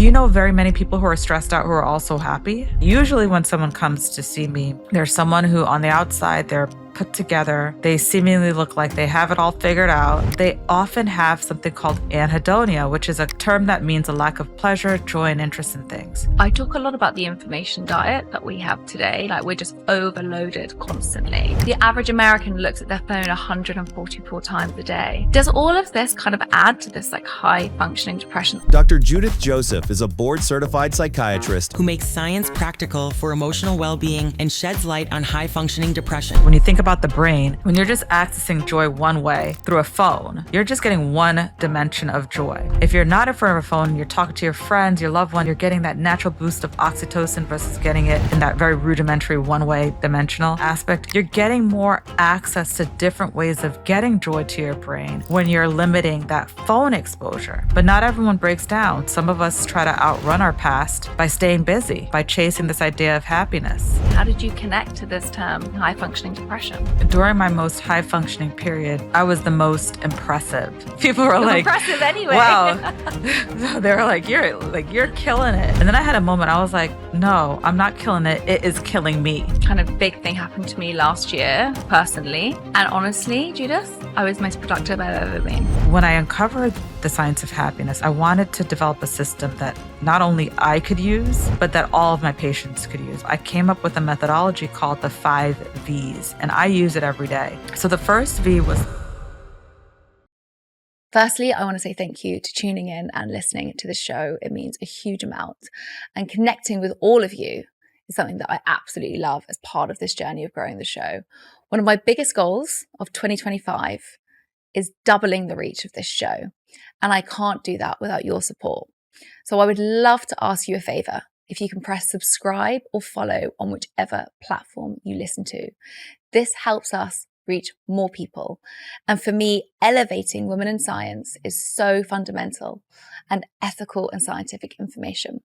Do you know very many people who are stressed out who are also happy? Usually when someone comes to see me, there's someone who on the outside, they're put together. They seemingly look like they have it all figured out. They often have something called Anhedonia, which is a term that means a lack of pleasure, joy, and interest in things. I talk a lot about the information diet that we have today. Like, we're just overloaded constantly. The average American looks at their phone 144 times a day. Does all of this kind of add to this like high functioning depression? Dr. Judith Joseph is a board-certified psychiatrist who makes science practical for emotional well-being and sheds light on high-functioning depression. When you think about the brain, when you're just accessing joy one way through a phone, you're just getting one dimension of joy. If you're not in front of a phone, you're talking to your friends, your loved one, you're getting that natural boost of oxytocin versus getting it in that very rudimentary one-way dimensional aspect. You're getting more access to different ways of getting joy to your brain when you're limiting that phone exposure. But not everyone breaks down. Some of us try to outrun our past by staying busy, by chasing this idea of happiness. How did you connect to this term, high functioning depression? During my most high functioning period, I was the most impressive. People were like, impressive anyway. Wow. They were like, you're killing it. And then I had a moment, I was like, no, I'm not killing it. It is killing me. Kind of big thing happened to me last year, personally. And honestly, Judith, I was the most productive I've ever been. When I uncovered the science of happiness, I wanted to develop a system that not only I could use, but that all of my patients could use. I came up with a methodology called the 5 V's, and I use it every day. So the first V was... Firstly, I want to say thank you to tuning in and listening to the show. It means a huge amount. And connecting with all of you is something that I absolutely love as part of this journey of growing the show. One of my biggest goals of 2025 is doubling the reach of this show. And I can't do that without your support. So I would love to ask you a favor. If you can press subscribe or follow on whichever platform you listen to. This helps us reach more people. And for me, elevating women in science is so fundamental and ethical and scientific information.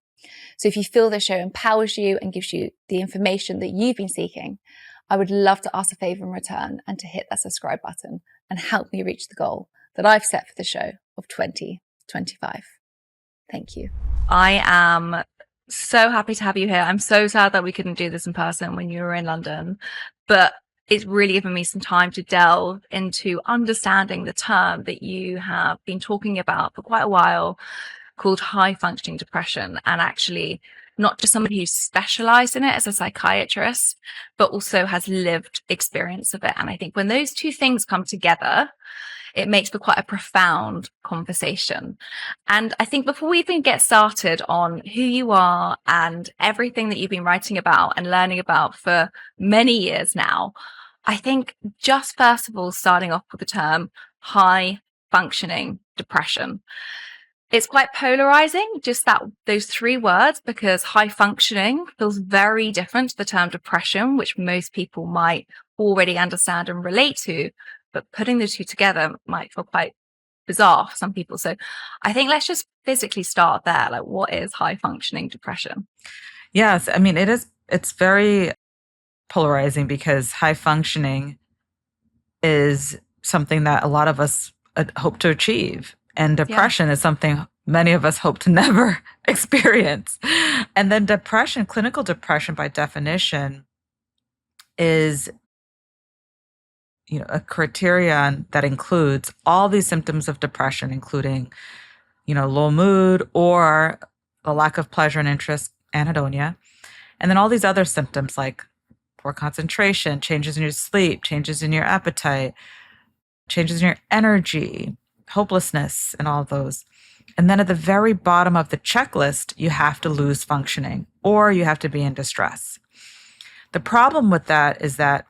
So if you feel the show empowers you and gives you the information that you've been seeking, I would love to ask a favor in return and to hit that subscribe button and help me reach the goal that I've set for the show of 2025. Thank you. I am so happy to have you here. I'm so sad that we couldn't do this in person when you were in London, but it's really given me some time to delve into understanding the term that you have been talking about for quite a while, called high functioning depression. And actually not just somebody who's specialized in it as a psychiatrist, but also has lived experience of it. And I think when those two things come together, it makes for quite a profound conversation. And I think before we even get started on who you are and everything that you've been writing about and learning about for many years now, I think just first of all, starting off with the term high functioning depression. It's quite polarizing, just those 3 words, because high functioning feels very different to the term depression, which most people might already understand and relate to. But putting the two together might feel quite bizarre for some people. So I think let's just physically start there. Like, what is high functioning depression? Yes, I mean, it's very polarizing because high functioning is something that a lot of us hope to achieve. And depression is something many of us hope to never experience. And then depression, clinical depression by definition, is a criterion that includes all these symptoms of depression, including, low mood or a lack of pleasure and interest, anhedonia. And then all these other symptoms like poor concentration, changes in your sleep, changes in your appetite, changes in your energy, hopelessness, and all of those. And then at the very bottom of the checklist, you have to lose functioning or you have to be in distress. The problem with that is that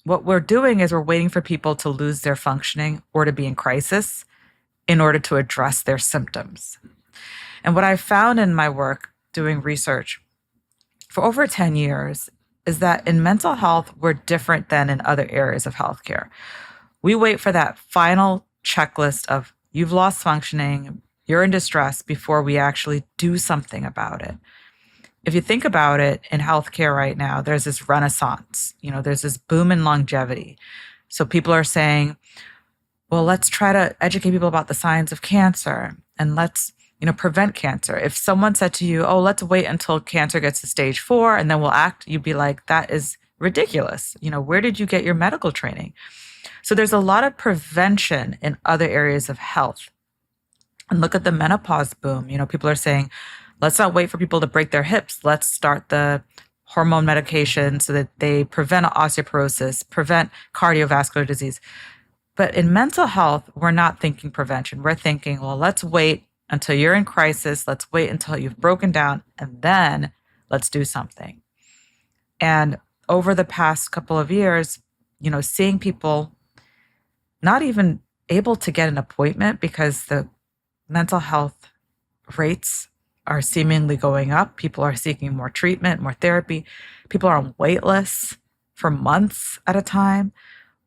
what we're doing is we're waiting for people to lose their functioning or to be in crisis in order to address their symptoms. And what I've found in my work doing research for over 10 years is that in mental health, we're different than in other areas of healthcare. We wait for that final checklist of you've lost functioning, you're in distress before we actually do something about it. If you think about it, in healthcare right now, there's this renaissance, there's this boom in longevity. So people are saying, well, let's try to educate people about the science of cancer and let's prevent cancer. If someone said to you, oh, let's wait until cancer gets to stage 4 and then we'll act, you'd be like, that is ridiculous. Where did you get your medical training? So there's a lot of prevention in other areas of health. And look at the menopause boom. People are saying, let's not wait for people to break their hips. Let's start the hormone medication so that they prevent osteoporosis, prevent cardiovascular disease. But in mental health, we're not thinking prevention. We're thinking, well, let's wait until you're in crisis. Let's wait until you've broken down, and then let's do something. And over the past couple of years, seeing people not even able to get an appointment because the mental health rates are seemingly going up. People are seeking more treatment, more therapy. People are on wait lists for months at a time.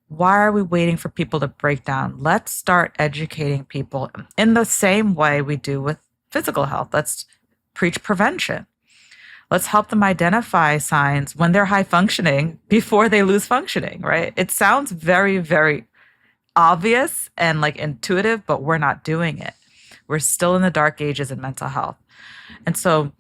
Why are we waiting for people to break down? Let's start educating people in the same way we do with physical health. Let's preach prevention. Let's help them identify signs when they're high functioning before they lose functioning, right? It sounds very, very obvious and like intuitive, but we're not doing it. We're still in the dark ages in mental health. And so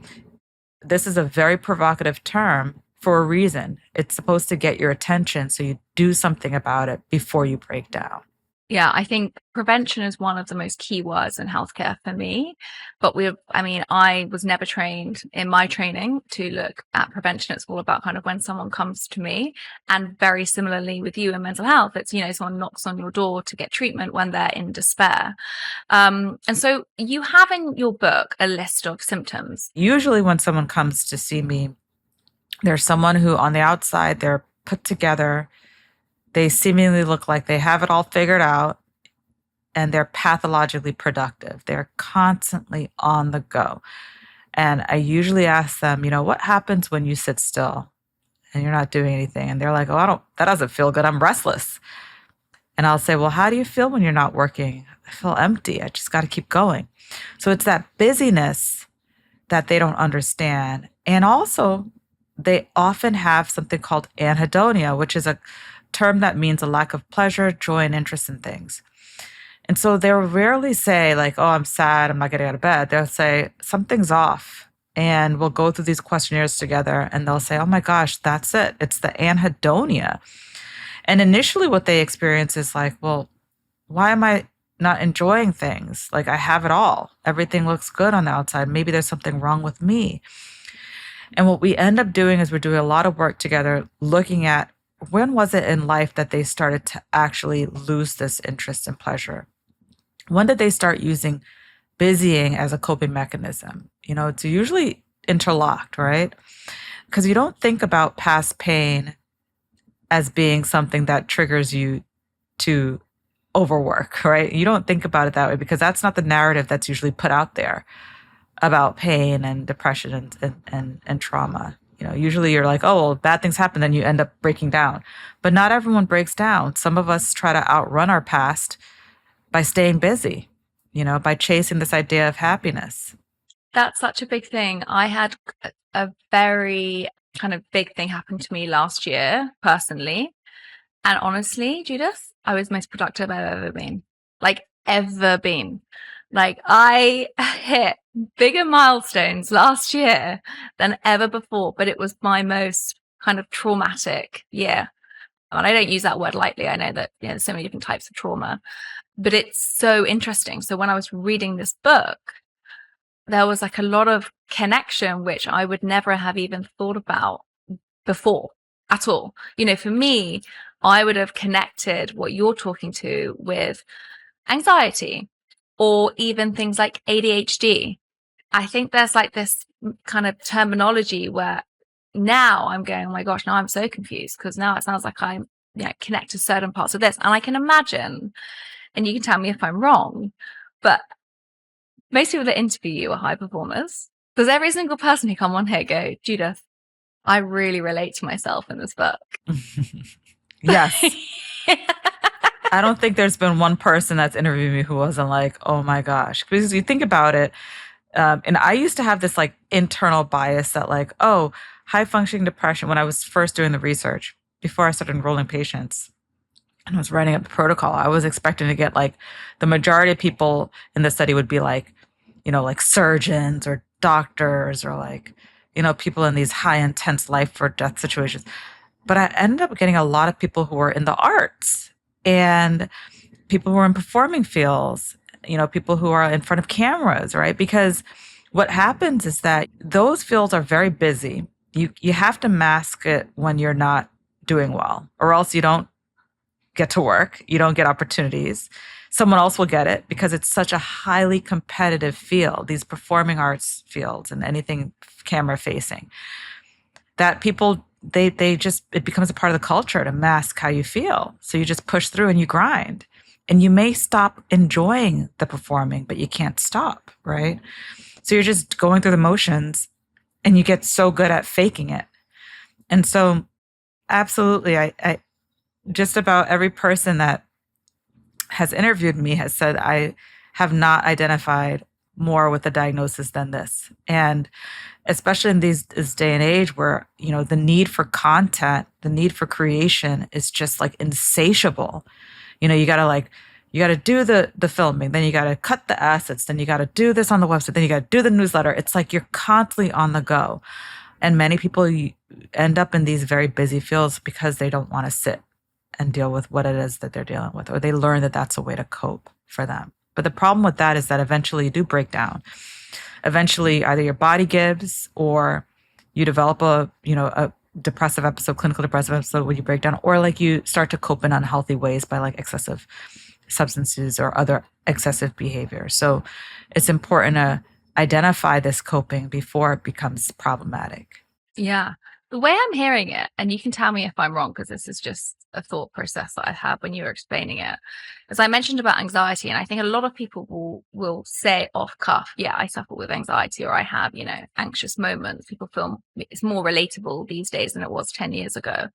this is a very provocative term for a reason. It's supposed to get your attention so you do something about it before you break down. Yeah, I think prevention is one of the most key words in healthcare for me. But I was never trained in my training to look at prevention. It's all about kind of when someone comes to me. And very similarly with you in mental health, it's, someone knocks on your door to get treatment when they're in despair. And so you have in your book a list of symptoms. Usually when someone comes to see me, there's someone who on the outside, they're put together. They seemingly look like they have it all figured out, and they're pathologically productive. They're constantly on the go. And I usually ask them, what happens when you sit still and you're not doing anything? And they're like, oh, that doesn't feel good. I'm restless. And I'll say, well, how do you feel when you're not working? I feel empty. I just got to keep going. So it's that busyness that they don't understand. And also, they often have something called anhedonia, which is a term that means a lack of pleasure, joy, and interest in things. And so they'll rarely say like, oh, I'm sad, I'm not getting out of bed. They'll say, something's off. And we'll go through these questionnaires together and they'll say, oh my gosh, that's it. It's the anhedonia. And initially what they experience is like, well, why am I not enjoying things? Like I have it all. Everything looks good on the outside. Maybe there's something wrong with me. And what we end up doing is we're doing a lot of work together, looking at when was it in life that they started to actually lose this interest and pleasure? When did they start using busying as a coping mechanism? It's usually interlocked, right? Because you don't think about past pain as being something that triggers you to overwork, right? You don't think about it that way because that's not the narrative that's usually put out there about pain and depression and trauma. Usually you're like, oh, well, bad things happen, then you end up breaking down. But not everyone breaks down. Some of us try to outrun our past by staying busy, by chasing this idea of happiness. That's such a big thing. I had a very kind of big thing happen to me last year, personally. And honestly, Judith, I was the most productive I've ever been. Like, ever been. Like, I hit bigger milestones last year than ever before, but it was my most kind of traumatic year. And I don't use that word lightly. I know that there's so many different types of trauma, but it's so interesting. So when I was reading this book, there was like a lot of connection, which I would never have even thought about before at all. For me, I would have connected what you're talking to with anxiety or even things like ADHD. I think there's like this kind of terminology where now I'm going, oh my gosh, now I'm so confused because now it sounds like I'm connect to certain parts of this. And I can imagine, and you can tell me if I'm wrong, but most people that interview you are high performers because every single person who come on here go, Judith, I really relate to myself in this book. Yes. I don't think there's been one person that's interviewed me who wasn't like, oh my gosh. Because you think about it, and I used to have this like internal bias that like, oh, high functioning depression, when I was first doing the research, before I started enrolling patients and I was writing up the protocol, I was expecting to get like the majority of people in the study would be like like surgeons or doctors or like, people in these high intense life or death situations. But I ended up getting a lot of people who were in the arts and people who are in performing fields, people who are in front of cameras, right? Because what happens is that those fields are very busy. You have to mask it when you're not doing well, or else you don't get to work. You don't get opportunities. Someone else will get it because it's such a highly competitive field, these performing arts fields and anything camera facing, that people, they just, it becomes a part of the culture to mask how you feel. So you just push through and you grind. And you may stop enjoying the performing, but you can't stop, right? So you're just going through the motions and you get so good at faking it. And so absolutely, I just about every person that has interviewed me has said, I have not identified more with a diagnosis than this. And especially in this day and age where, the need for content, the need for creation is just like insatiable. You gotta do the filming, then you gotta cut the assets, then you gotta do this on the website, then you gotta do the newsletter. It's like you're constantly on the go. And many people end up in these very busy fields because they don't want to sit and deal with what it is that they're dealing with, or they learn that that's a way to cope for them. But the problem with that is that eventually you do break down. Eventually either your body gives or you develop a depressive episode, clinical depressive episode where you break down, or like you start to cope in unhealthy ways by like excessive substances or other excessive behavior. So it's important to identify this coping before it becomes problematic. Yeah. The way I'm hearing it, and you can tell me if I'm wrong, because this is just a thought process that I had when you were explaining it, as I mentioned about anxiety, and I think a lot of people will say off cuff, yeah, I suffer with anxiety, or I have, anxious moments. People feel it's more relatable these days than it was 10 years ago.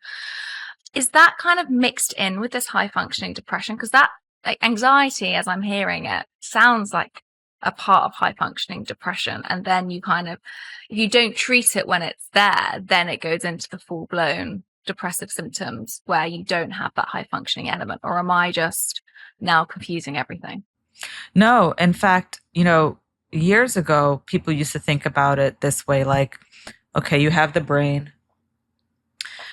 Is that kind of mixed in with this high functioning depression? Because that like anxiety, as I'm hearing it, sounds like a part of high functioning depression. And then you kind of, if you don't treat it when it's there, then it goes into the full blown depressive symptoms where you don't have that high functioning element. Or am I just now confusing everything? No, in fact, years ago, people used to think about it this way, like, okay, you have the brain.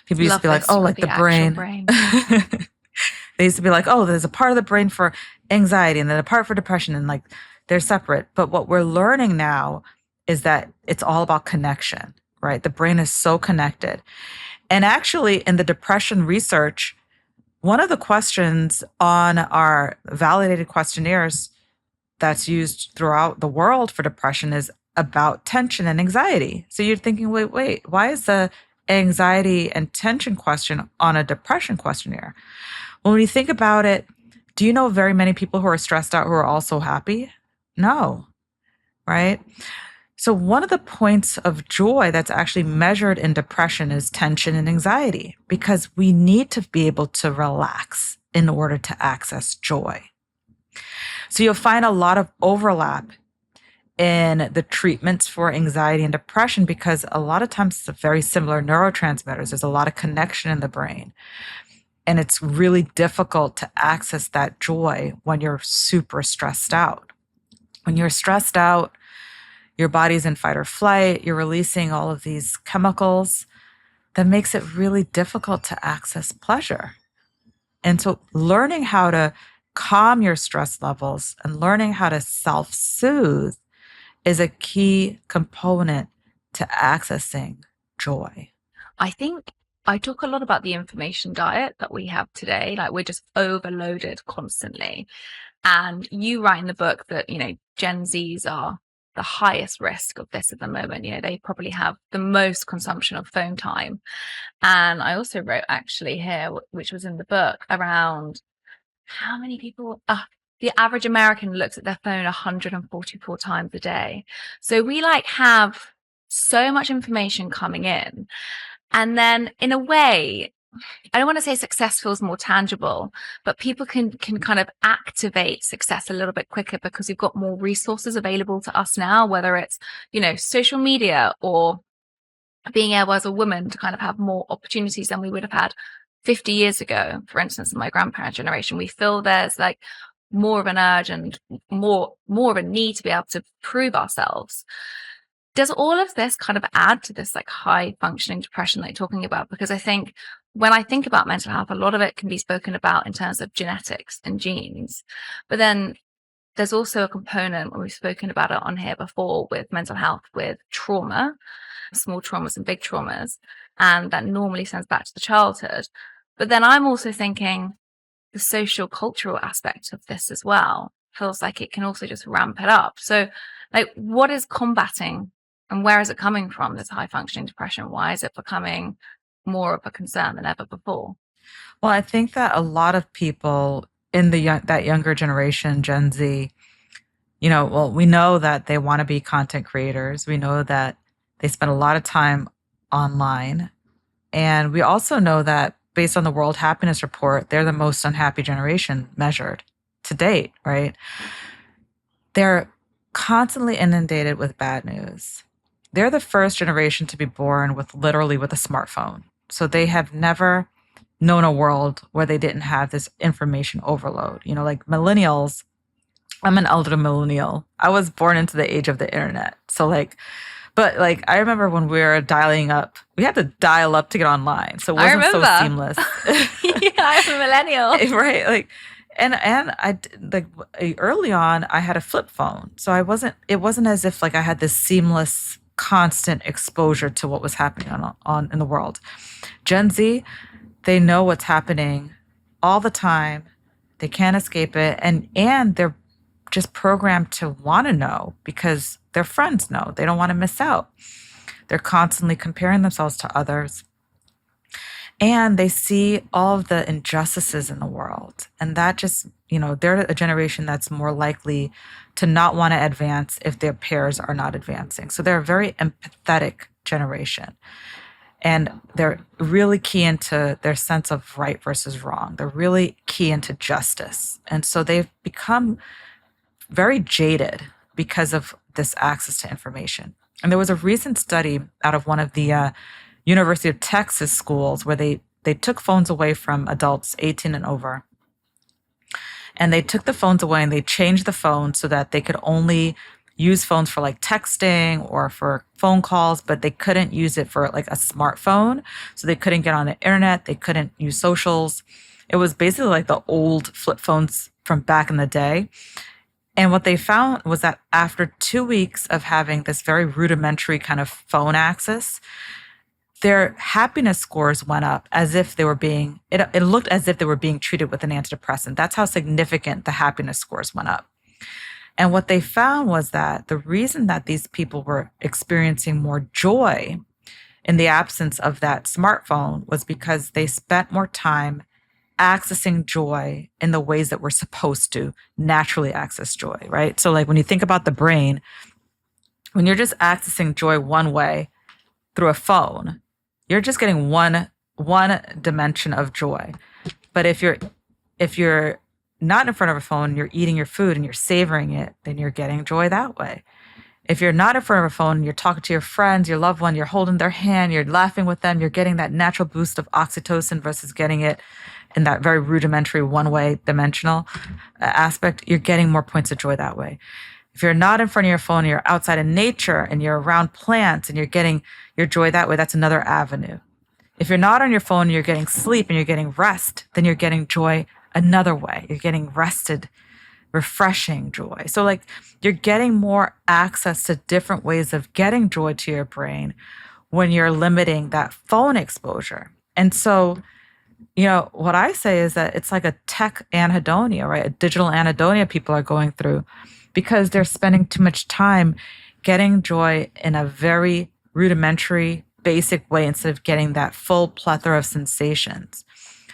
People used to be like, oh, like the brain. They used to be like, oh, there's a part of the brain for anxiety and then a part for depression, and like they're separate. But what we're learning now is that it's all about connection, right? The brain is so connected. And actually in the depression research, one of the questions on our validated questionnaires that's used throughout the world for depression is about tension and anxiety. So you're thinking, wait, why is the anxiety and tension question on a depression questionnaire? Well, when you think about it, do you know very many people who are stressed out who are also happy? No, right? So one of the points of joy that's actually measured in depression is tension and anxiety, because we need to be able to relax in order to access joy. So you'll find a lot of overlap in the treatments for anxiety and depression because a lot of times it's very similar neurotransmitters. There's a lot of connection in the brain. And it's really difficult to access that joy when you're super stressed out. When you're stressed out, your body's in fight or flight, you're releasing all of these chemicals that makes it really difficult to access pleasure. And so learning how to calm your stress levels and learning how to self-soothe is a key component to accessing joy. I think I talk a lot about the information diet that we have today. Like we're just overloaded constantly. And you write in the book that, Gen Zs are the highest risk of this at the moment. They probably have the most consumption of phone time. And I also wrote actually here, which was in the book, around how many people, the average American looks at their phone 144 times a day. So we have so much information coming in. And then in a way, I don't want to say success feels more tangible, but people can kind of activate success a little bit quicker because we've got more resources available to us now, whether it's, social media or being able as a woman to kind of have more opportunities than we would have had 50 years ago. For instance, in my grandparents' generation, we feel there's more of an urge and more of a need to be able to prove ourselves. Does all of this kind of add to this like high functioning depression that you're talking about? Because I think when I think about mental health, a lot of it can be spoken about in terms of genetics and genes. But then there's also a component, when we've spoken about it on here before, with mental health, with trauma, small traumas and big traumas. And that normally sends back to the childhood. But then I'm also thinking the social cultural aspect of this as well feels like it can also just ramp it up. So like, what is combating and where is it coming from, this high functioning depression? Why is it becoming more of a concern than ever before? Well, I think that a lot of people in that younger generation, Gen Z, we know that they want to be content creators. We know that they spend a lot of time online. And we also know that based on the World Happiness Report, they're the most unhappy generation measured to date, right? They're constantly inundated with bad news. They're the first generation to be born with a smartphone. So they have never known a world where they didn't have this information overload. Like millennials, I'm an elder millennial. I was born into the age of the internet. So but I remember when we were dialing up, we had to dial up to get online. So it wasn't so seamless. Yeah, I'm a millennial. Right. And I early on, I had a flip phone. So it wasn't as if I had this seamless, constant exposure to what was happening on in the world. Gen Z, they know what's happening all the time. They can't escape it. And they're just programmed to want to know because their friends know. They don't want to miss out. They're constantly comparing themselves to others. And they see all of the injustices in the world. And that just, they're a generation that's more likely to not want to advance if their peers are not advancing. So they're a very empathetic generation. And they're really key into their sense of right versus wrong. They're really key into justice. And so they've become very jaded because of this access to information. And there was a recent study out of one of the University of Texas schools where they took phones away from adults 18 and over. And they took the phones away and they changed the phone so that they could only use phones for texting or for phone calls, but they couldn't use it for a smartphone. So they couldn't get on the internet. They couldn't use socials. It was basically the old flip phones from back in the day. And what they found was that after 2 weeks of having this very rudimentary kind of phone access, their happiness scores went up as if they were it looked as if they were being treated with an antidepressant. That's how significant the happiness scores went up. And what they found was that the reason that these people were experiencing more joy in the absence of that smartphone was because they spent more time accessing joy in the ways that we're supposed to naturally access joy, right? So when you think about the brain, when you're just accessing joy one way through a phone, you're just getting one dimension of joy. But if you're not in front of a phone, you're eating your food and you're savoring it, then you're getting joy that way. If you're not in front of a phone, you're talking to your friends, your loved one, you're holding their hand, you're laughing with them, you're getting that natural boost of oxytocin versus getting it in that very rudimentary one-way dimensional aspect, you're getting more points of joy that way. If you're not in front of your phone, you're outside in nature and you're around plants and you're getting your joy that way, that's another avenue. If you're not on your phone, you're getting sleep and you're getting rest, then you're getting joy another way. You're getting rested, refreshing joy. So you're getting more access to different ways of getting joy to your brain when you're limiting that phone exposure. And so, what I say is that it's like a tech anhedonia, right? A digital anhedonia people are going through because they're spending too much time getting joy in a very rudimentary, basic way instead of getting that full plethora of sensations.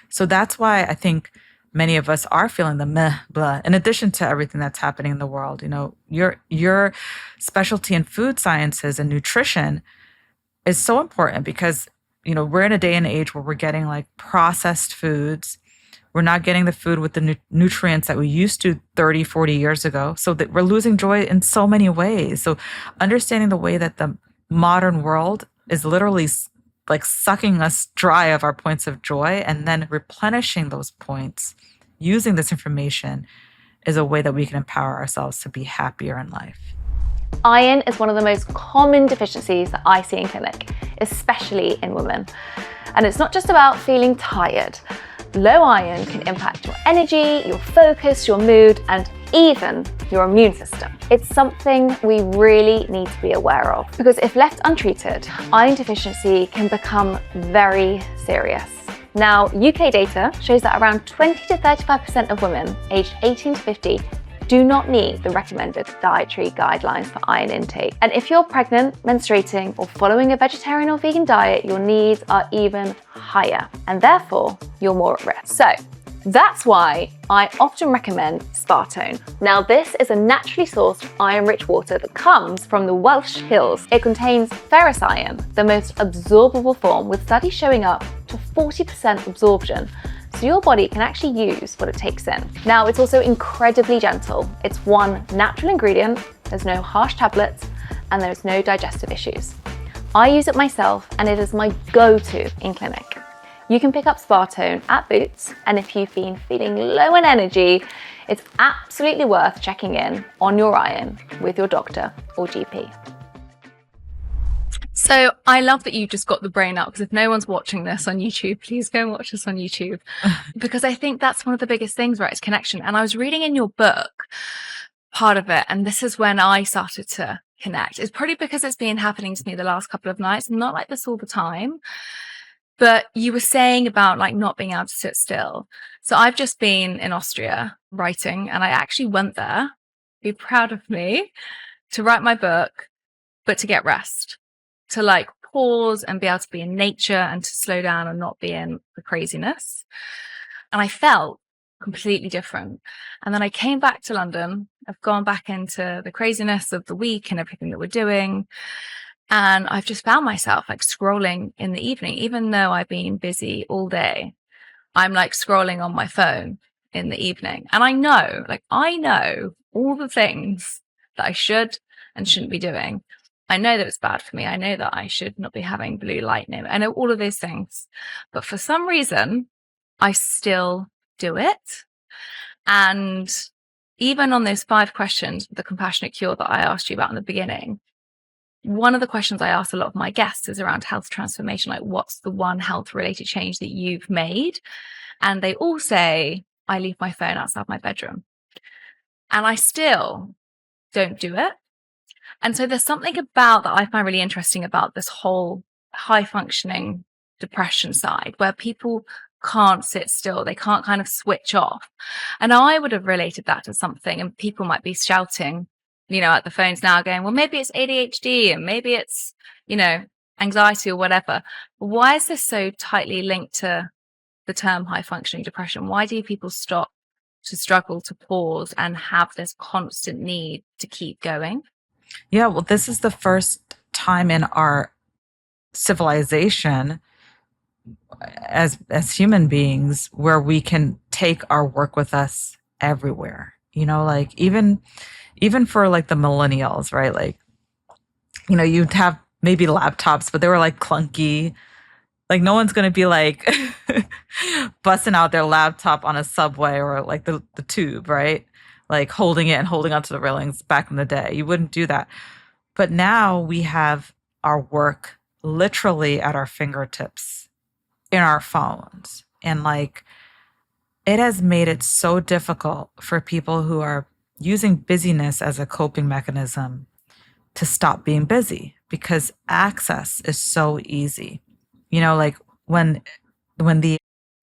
So that's why I think many of us are feeling the meh, blah, in addition to everything that's happening in the world. Your specialty in food sciences and nutrition is so important because, we're in a day and age where we're getting processed foods. We're not getting the food with the nutrients that we used to 30, 40 years ago. So that we're losing joy in so many ways. So understanding the way that the modern world is literally sucking us dry of our points of joy and then replenishing those points using this information is a way that we can empower ourselves to be happier in life. Iron is one of the most common deficiencies that I see in clinic, especially in women. And it's not just about feeling tired. Low iron can impact your energy, your focus, your mood, and even your immune system. It's something we really need to be aware of, because if left untreated, iron deficiency can become very serious. Now, UK data shows that around 20 to 35% of women aged 18 to 50 do not meet the recommended dietary guidelines for iron intake. And if you're pregnant, menstruating, or following a vegetarian or vegan diet, your needs are even higher, and therefore you're more at risk. So that's why I often recommend Spartone. Now, this is a naturally sourced iron-rich water that comes from the Welsh Hills. It contains ferrous iron, the most absorbable form, with studies showing up to 40% absorption. So your body can actually use what it takes in. Now, it's also incredibly gentle. It's one natural ingredient, there's no harsh tablets, and there's no digestive issues. I use it myself, and it is my go-to in clinic. You can pick up Spartone at Boots, and if you've been feeling low on energy, it's absolutely worth checking in on your iron with your doctor or GP. So I love that you just got the brain out, because if no one's watching this on YouTube, please go and watch this on YouTube. Because I think that's one of the biggest things, right? It's connection. And I was reading in your book, part of it, and this is when I started to connect. It's probably because it's been happening to me the last couple of nights. I'm not like this all the time. But you were saying about like not being able to sit still. So I've just been in Austria writing, and I actually went there, be proud of me, to write my book, but to get rest, to like pause and be able to be in nature and to slow down and not be in the craziness. And I felt completely different. And then I came back to London. I've gone back into the craziness of the week and everything that we're doing. And I've just found myself like scrolling in the evening, even though I've been busy all day. I'm like scrolling on my phone in the evening. And I know all the things that I should and shouldn't be doing. I know that it's bad for me. I know that I should not be having blue light near me. I know all of those things. But for some reason, I still do it. And even on those 5 questions, the compassionate cure that I asked you about in the beginning, one of the questions I ask a lot of my guests is around health transformation. Like, what's the one health related change that you've made? And they all say, I leave my phone outside my bedroom. And I still don't do it. And so there's something about that I find really interesting about this whole high functioning depression side, where people can't sit still. They can't kind of switch off. And I would have related that to something, and people might be shouting, at the phones now going, well, maybe it's ADHD and maybe it's, anxiety or whatever. But why is this so tightly linked to the term high functioning depression? Why do people stop to struggle to pause and have this constant need to keep going? Yeah, well, this is the first time in our civilization as human beings where we can take our work with us everywhere. Like even for like the millennials, right? Like, you'd have maybe laptops, but they were like clunky. Like no one's going to be like busting out their laptop on a subway or like the tube, right? Like holding it and holding onto the railings back in the day. You wouldn't do that. But now we have our work literally at our fingertips in our phones. And like, it has made it so difficult for people who are using busyness as a coping mechanism to stop being busy, because access is so easy. Like when the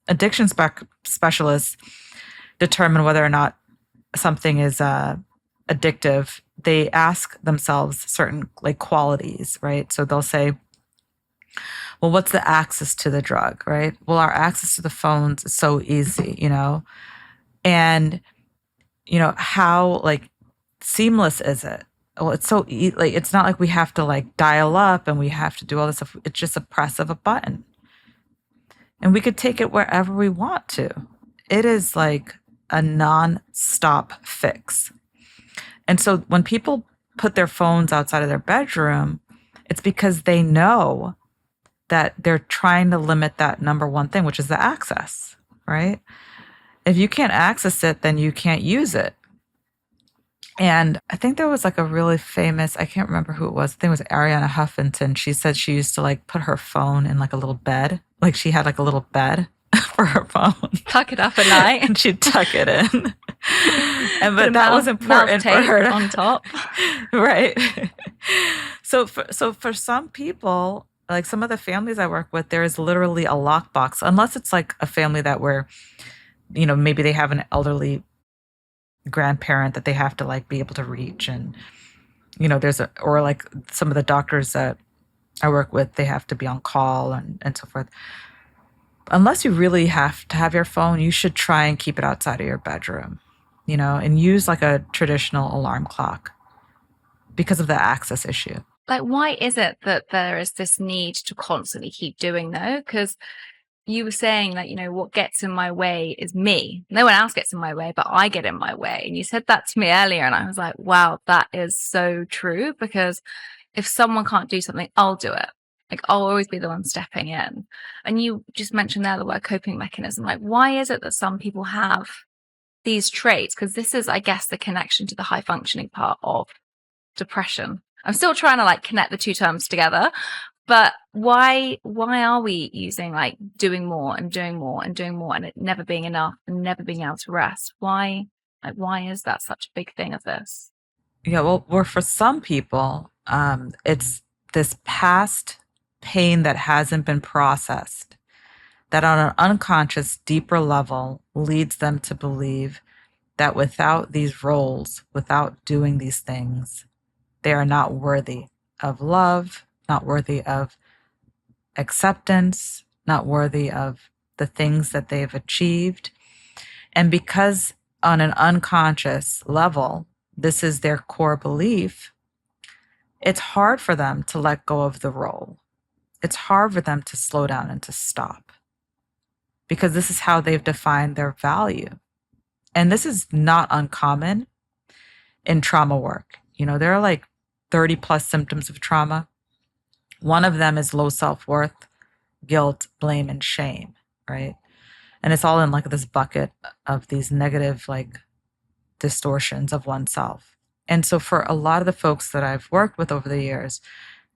addiction specialists determine whether or not something is addictive, they ask themselves certain like qualities, right? So they'll say, well, what's the access to the drug, right? Well, our access to the phones is so easy, and how like seamless is it? Well, it's so like it's not like we have to like dial up and we have to do all this stuff. It's just a press of a button, and we could take it wherever we want to. It is like a non-stop fix. And so when people put their phones outside of their bedroom, it's because they know that they're trying to limit that number one thing, which is the access, right? If you can't access it, then you can't use it. And I think there was like a really famous, I can't remember who it was. I think it was Ariana Huffington. She said she used to like put her phone in like a little bed. Like she had like a little bed for her phone. Tuck it up at night. And she'd tuck it in. And but Put a that was important for tape her to, on top. right. So for some people, like some of the families I work with, there is literally a lockbox, unless it's like a family that where, you know, maybe they have an elderly grandparent that they have to like be able to reach. And, you know, or like some of the doctors that I work with, they have to be on call and so forth. Unless you really have to have your phone, you should try and keep it outside of your bedroom, you know, and use like a traditional alarm clock because of the access issue. Like, why is it that there is this need to constantly keep doing though? Because you were saying that, you know, what gets in my way is me. No one else gets in my way, but I get in my way. And you said that to me earlier. And I was like, wow, that is so true. Because if someone can't do something, I'll do it. Like, I'll always be the one stepping in. And you just mentioned there the word coping mechanism. Like, why is it that some people have these traits? Because this is, I guess, the connection to the high functioning part of depression. I'm still trying to like connect the two terms together. But why are we using like doing more and doing more and doing more and it never being enough and never being able to rest? Why is that such a big thing of this? Yeah, well, for some people, it's this past pain that hasn't been processed that on an unconscious, deeper level leads them to believe that without these roles, without doing these things, they are not worthy of love, not worthy of acceptance, not worthy of the things that they've achieved. And because on an unconscious level, this is their core belief, it's hard for them to let go of the role. It's hard for them to slow down and to stop because this is how they've defined their value. And this is not uncommon in trauma work. You know, there are like 30 plus symptoms of trauma. One of them is low self-worth, guilt, blame, and shame, right? And it's all in like this bucket of these negative like distortions of oneself. And so for a lot of the folks that I've worked with over the years,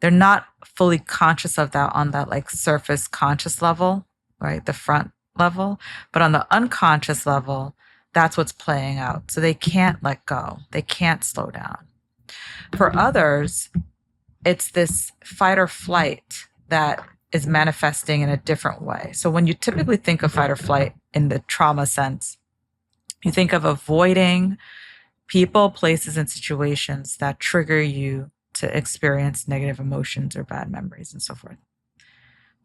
they're not fully conscious of that on that like surface conscious level, right? The front level. But on the unconscious level, that's what's playing out. So they can't let go. They can't slow down. For others, it's this fight or flight that is manifesting in a different way. So when you typically think of fight or flight in the trauma sense, you think of avoiding people, places, and situations that trigger you to experience negative emotions or bad memories and so forth.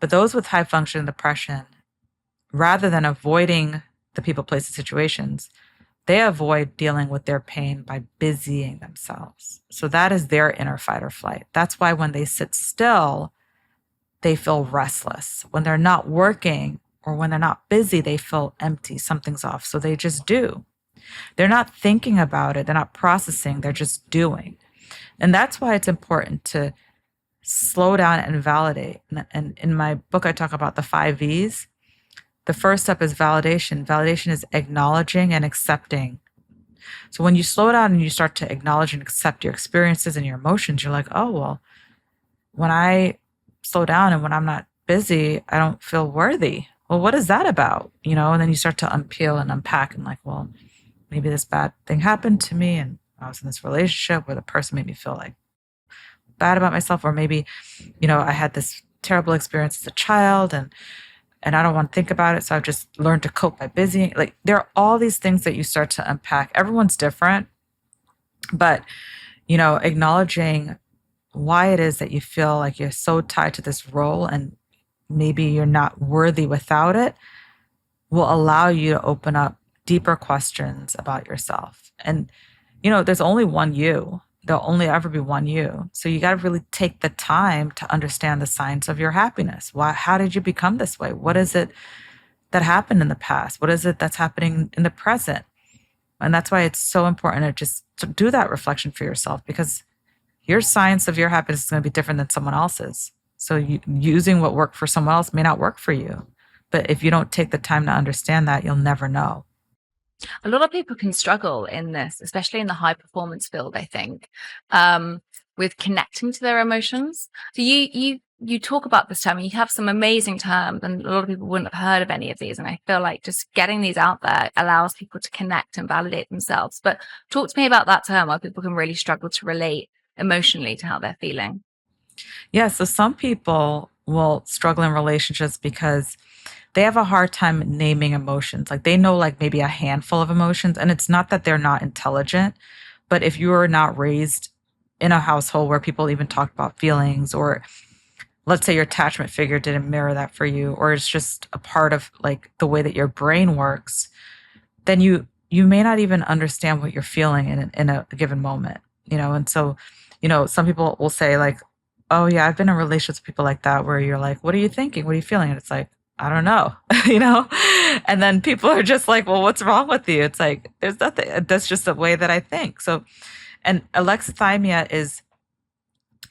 But those with high functioning depression, rather than avoiding the people, places, situations, they avoid dealing with their pain by busying themselves. So that is their inner fight or flight. That's why when they sit still, they feel restless. When they're not working or when they're not busy, they feel empty. Something's off. So they just do. They're not thinking about it. They're not processing. They're just doing. And that's why it's important to slow down and validate. And in my book, I talk about the 5 V's. The first step is validation. Validation is acknowledging and accepting. So when you slow down and you start to acknowledge and accept your experiences and your emotions, you're like, oh, well, when I slow down and when I'm not busy, I don't feel worthy. Well, what is that about? You know, and then you start to unpeel and unpack and like, well, maybe this bad thing happened to me and I was in this relationship where the person made me feel like bad about myself. Or maybe, you know, I had this terrible experience as a child and I don't want to think about it. So I've just learned to cope by busying. Like there are all these things that you start to unpack. Everyone's different, but, you know, acknowledging why it is that you feel like you're so tied to this role and maybe you're not worthy without it will allow you to open up deeper questions about yourself. And, you know, there's only one you. There'll only ever be one you. So you got to really take the time to understand the signs of your happiness. How did you become this way? What is it that happened in the past? What is it that's happening in the present? And that's why it's so important to just to do that reflection for yourself, because your science of your happiness is going to be different than someone else's. So using what worked for someone else may not work for you. But if you don't take the time to understand that, you'll never know. A lot of people can struggle in this, especially in the high performance field, I think, with connecting to their emotions. So you talk about this term, you have some amazing terms, and a lot of people wouldn't have heard of any of these. And I feel like just getting these out there allows people to connect and validate themselves. But talk to me about that term, where people can really struggle to relate emotionally to how they're feeling. Yeah, so some people will struggle in relationships because they have a hard time naming emotions. Like they know like maybe a handful of emotions, and it's not that they're not intelligent, but if you are not raised in a household where people even talk about feelings, or let's say your attachment figure didn't mirror that for you, or it's just a part of like the way that your brain works, then you may not even understand what you're feeling in a given moment, And so, some people will say like, "Oh yeah, I've been in relationships with people like that," where you're like, "What are you thinking? What are you feeling?" And it's like, "I don't know," you know. And then people are just like, "Well, what's wrong with you?" It's like, "There's nothing. That's just the way that I think." So, and alexithymia is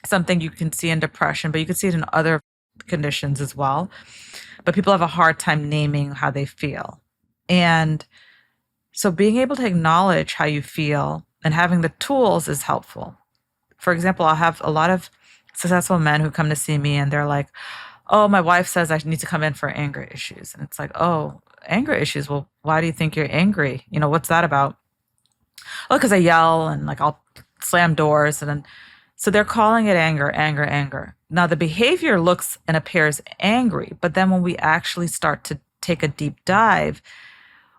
something you can see in depression, but you can see it in other conditions as well. But people have a hard time naming how they feel. And so being able to acknowledge how you feel and having the tools is helpful. For example, I'll have a lot of successful men who come to see me and they're like, "Oh, my wife says I need to come in for anger issues." And it's like, "Oh, anger issues. Well, why do you think you're angry? What's that about?" "Oh, because I yell and like I'll slam doors." And then, so they're calling it anger, anger, anger. Now the behavior looks and appears angry, but then when we actually start to take a deep dive,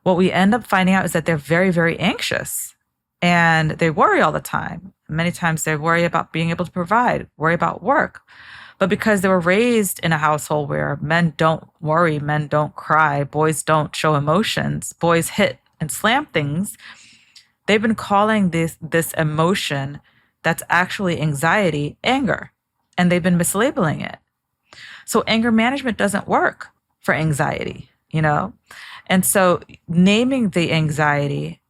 what we end up finding out is that they're very, very anxious and they worry all the time. Many times they worry about being able to provide, worry about work. But because they were raised in a household where men don't worry, men don't cry, boys don't show emotions, boys hit and slam things, they've been calling this emotion that's actually anxiety, anger, and they've been mislabeling it. So anger management doesn't work for anxiety, And so naming the anxiety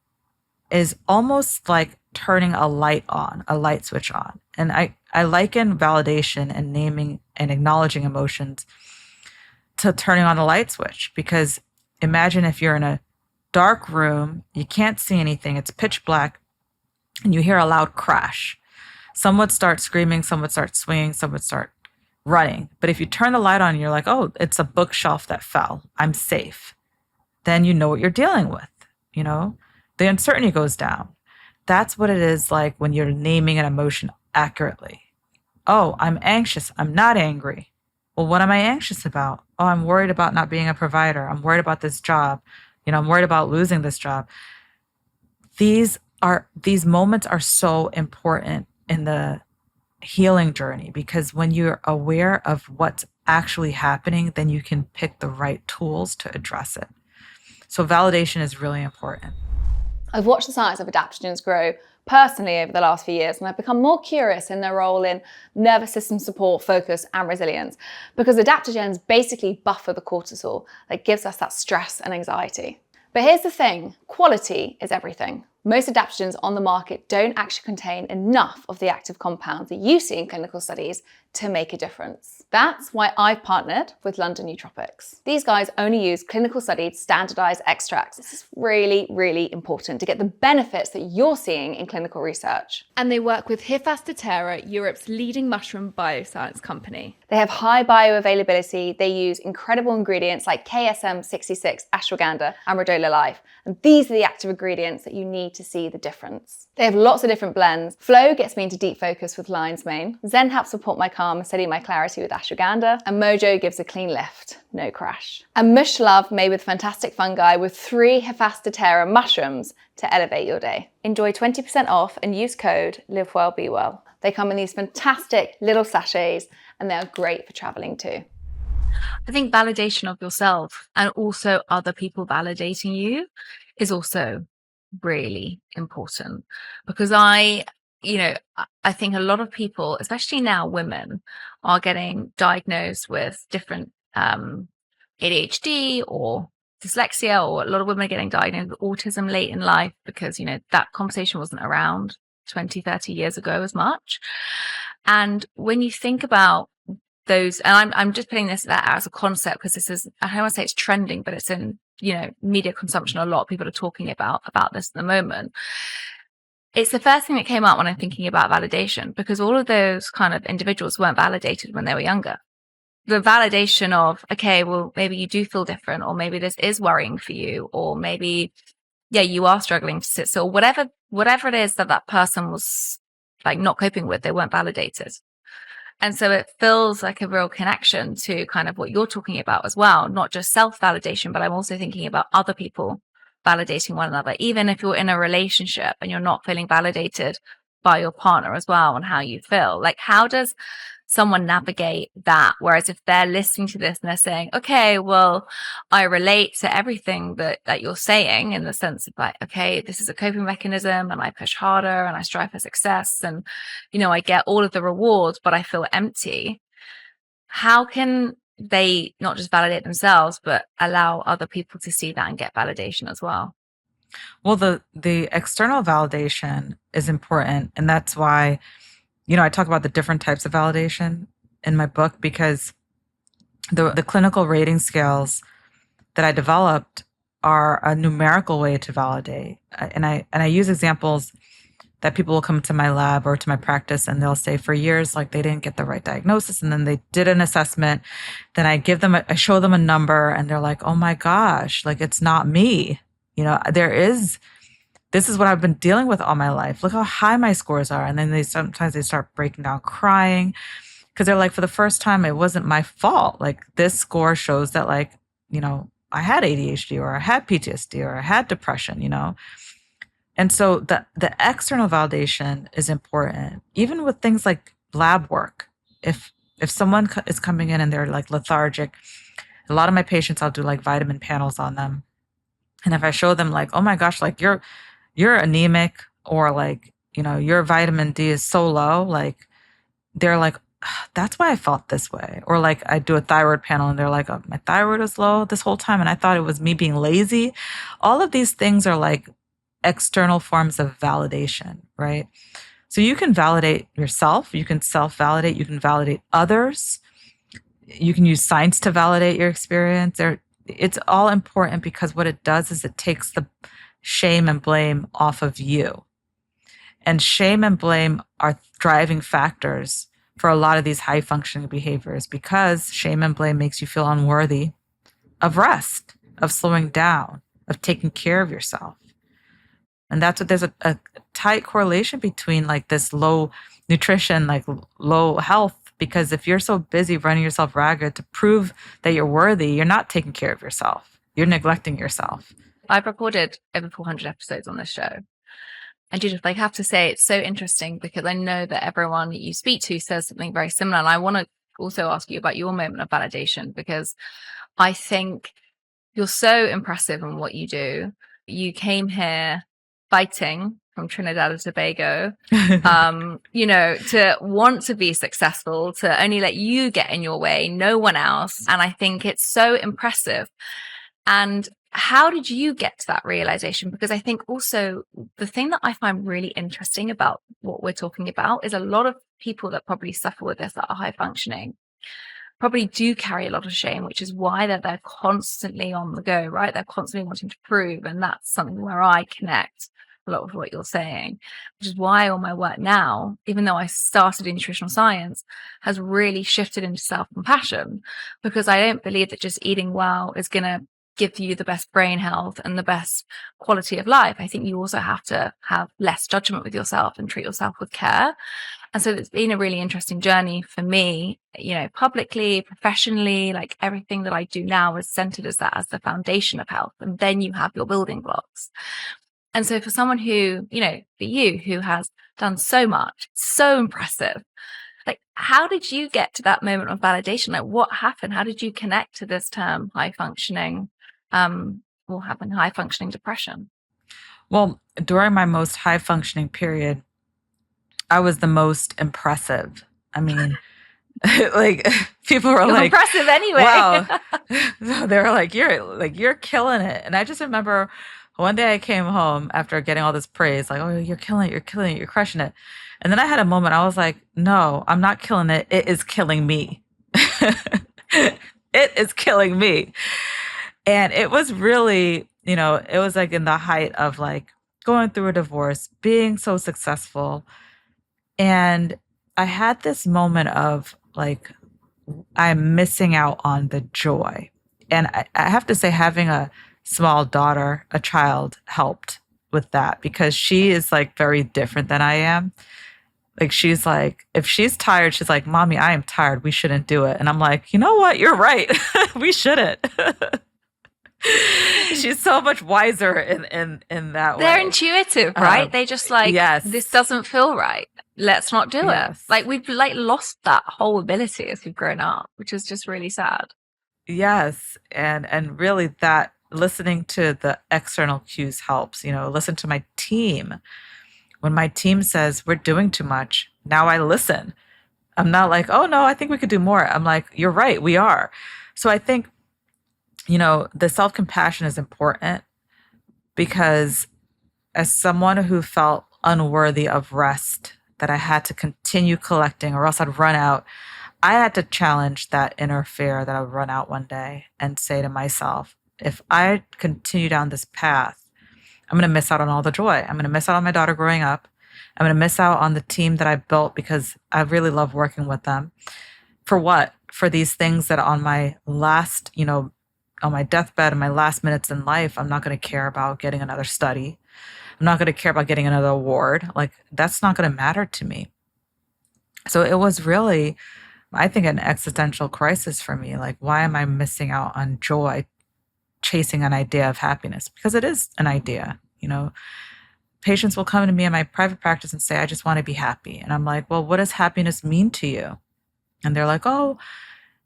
is almost like turning a light switch on. And I liken validation and naming and acknowledging emotions to turning on a light switch, because imagine if you're in a dark room, you can't see anything, it's pitch black, and you hear a loud crash. Some would start screaming, some would start swinging, some would start running. But if you turn the light on, you're like, "Oh, it's a bookshelf that fell. I'm safe." Then you know what you're dealing with, The uncertainty goes down. That's what it is like when you're naming an emotion accurately. "Oh, I'm anxious. I'm not angry." Well, what am I anxious about? "Oh, I'm worried about not being a provider. I'm worried about this job. I'm worried about losing this job." These moments are so important in the healing journey, because when you're aware of what's actually happening, then you can pick the right tools to address it. So validation is really important. I've watched the science of adaptogens grow personally over the last few years, and I've become more curious in their role in nervous system support, focus, and resilience, because adaptogens basically buffer the cortisol that gives us that stress and anxiety. But here's the thing, quality is everything. Most adaptogens on the market don't actually contain enough of the active compounds that you see in clinical studies to make a difference. That's why I've partnered with London Nootropics. These guys only use clinical studied standardized extracts. This is really, really important to get the benefits that you're seeing in clinical research. And they work with Hephaestus, Europe's leading mushroom bioscience company. They have high bioavailability. They use incredible ingredients like KSM-66, ashwagandha, and rhodola life. And these are the active ingredients that you need to see the difference. They have lots of different blends. Flow gets me into deep focus with lion's mane. Zen helps support my calm and steady my clarity with ashwagandha. And Mojo gives a clean lift, no crash. And Mush Love made with fantastic fungi with 3 Hephaestus mushrooms to elevate your day. Enjoy 20% off and use code LiveWellBeWell. They come in these fantastic little sachets and they're great for traveling too. I think validation of yourself and also other people validating you is also really important, because I think a lot of people, especially now women, are getting diagnosed with different ADHD or dyslexia, or a lot of women are getting diagnosed with autism late in life because, that conversation wasn't around 20, 30 years ago as much. And when you think about those, and I'm just putting this out as a concept because this is, I don't want to say it's trending, but it's in media consumption, a lot of people are talking about this at the moment. It's the first thing that came up when I'm thinking about validation, because all of those kind of individuals weren't validated when they were younger. The validation of, okay, well, maybe you do feel different, or maybe this is worrying for you, or maybe, yeah, you are struggling to sit still, whatever it is that person was like not coping with, they weren't validated. And so it feels like a real connection to kind of what you're talking about as well, not just self-validation, but I'm also thinking about other people validating one another. Even if you're in a relationship and you're not feeling validated by your partner as well on how you feel, like how does someone navigate that? Whereas if they're listening to this and they're saying, okay, well, I relate to everything that you're saying, in the sense of like, okay, this is a coping mechanism and I push harder and I strive for success and, I get all of the rewards, but I feel empty. How can they not just validate themselves, but allow other people to see that and get validation as well? Well, the external validation is important. And that's why, I talk about the different types of validation in my book, because the clinical rating scales that I developed are a numerical way to validate. And I use examples that people will come to my lab or to my practice and they'll say for years, like they didn't get the right diagnosis. And then they did an assessment. Then I show them a number and they're like, oh my gosh, like it's not me. This is what I've been dealing with all my life. Look how high my scores are. And then sometimes they start breaking down crying because they're like, for the first time, it wasn't my fault. Like this score shows that I had ADHD or I had PTSD or I had depression, And so the external validation is important, even with things like lab work. If someone is coming in and they're like lethargic, a lot of my patients, I'll do like vitamin panels on them. And if I show them like, oh my gosh, like you're anemic, or like, your vitamin D is so low, like they're like, that's why I felt this way. Or like I do a thyroid panel and they're like, oh, my thyroid was low this whole time and I thought it was me being lazy. All of these things are like external forms of validation, right? So you can validate yourself, you can self-validate, you can validate others, you can use science to validate your experience. It's all important because what it does is it takes the shame and blame off of you. And shame and blame are driving factors for a lot of these high functioning behaviors, because shame and blame makes you feel unworthy of rest, of slowing down, of taking care of yourself. And that's what there's a tight correlation between like this low nutrition, like low health, because if you're so busy running yourself ragged to prove that you're worthy, you're not taking care of yourself. You're neglecting yourself. I've recorded over 400 episodes on this show. And Judith, I have to say, it's so interesting because I know that everyone you speak to says something very similar. And I want to also ask you about your moment of validation, because I think you're so impressive in what you do. You came here fighting from Trinidad and Tobago, to want to be successful, to only let you get in your way, no one else. And I think it's so impressive. And how did you get to that realization? Because I think also the thing that I find really interesting about what we're talking about is a lot of people that probably suffer with this, that are high functioning, probably do carry a lot of shame, which is why they're constantly on the go, right? They're constantly wanting to prove. And that's something where I connect a lot with what you're saying, which is why all my work now, even though I started in nutritional science, has really shifted into self-compassion, because I don't believe that just eating well is going to give you the best brain health and the best quality of life. I think you also have to have less judgment with yourself and treat yourself with care. And so it's been a really interesting journey for me, publicly, professionally, like everything that I do now is centered as that, as the foundation of health. And then you have your building blocks. And so for someone who, for you, who has done so much, so impressive, like, how did you get to that moment of validation? Like, what happened? How did you connect to this term high functioning, or having high functioning depression? Well, during my most high functioning period, I was the most impressive. I mean, like people were like, impressive anyway. Wow. They were like, you're killing it. And I just remember one day I came home after getting all this praise, like, oh, you're killing it, you're crushing it. And then I had a moment, I was like, no, I'm not killing it. It is killing me. It is killing me. And it was really, it was like in the height of like going through a divorce, being so successful. And I had this moment of like, I'm missing out on the joy. And I have to say, having a small daughter, a child, helped with that, because she is like very different than I am. Like, she's like, if she's tired, she's like, Mommy, I am tired. We shouldn't do it. And I'm like, you know what? You're right. We shouldn't. She's so much wiser in that way. They're intuitive, right? They just like, yes. This doesn't feel right. Let's not do Yes. it. Like, we've like lost that whole ability as we've grown up, which is just really sad. Yes. And really, that listening to the external cues helps. Listen to my team. When my team says we're doing too much, now I listen. I'm not like, oh no, I think we could do more. I'm like, you're right, we are. So I think, the self-compassion is important, because as someone who felt unworthy of rest, that I had to continue collecting or else I'd run out, I had to challenge that inner fear that I would run out one day and say to myself, if I continue down this path, I'm going to miss out on all the joy. I'm going to miss out on my daughter growing up. I'm going to miss out on the team that I built, because I really love working with them. For what? For these things that on my last, on my deathbed and my last minutes in life, I'm not going to care about getting another study. I'm not going to care about getting another award. Like, that's not going to matter to me. So it was really, I think, an existential crisis for me. Like, why am I missing out on joy, chasing an idea of happiness? Because it is an idea. Patients will come to me in my private practice and say, I just want to be happy. And I'm like, well, what does happiness mean to you? And they're like, oh,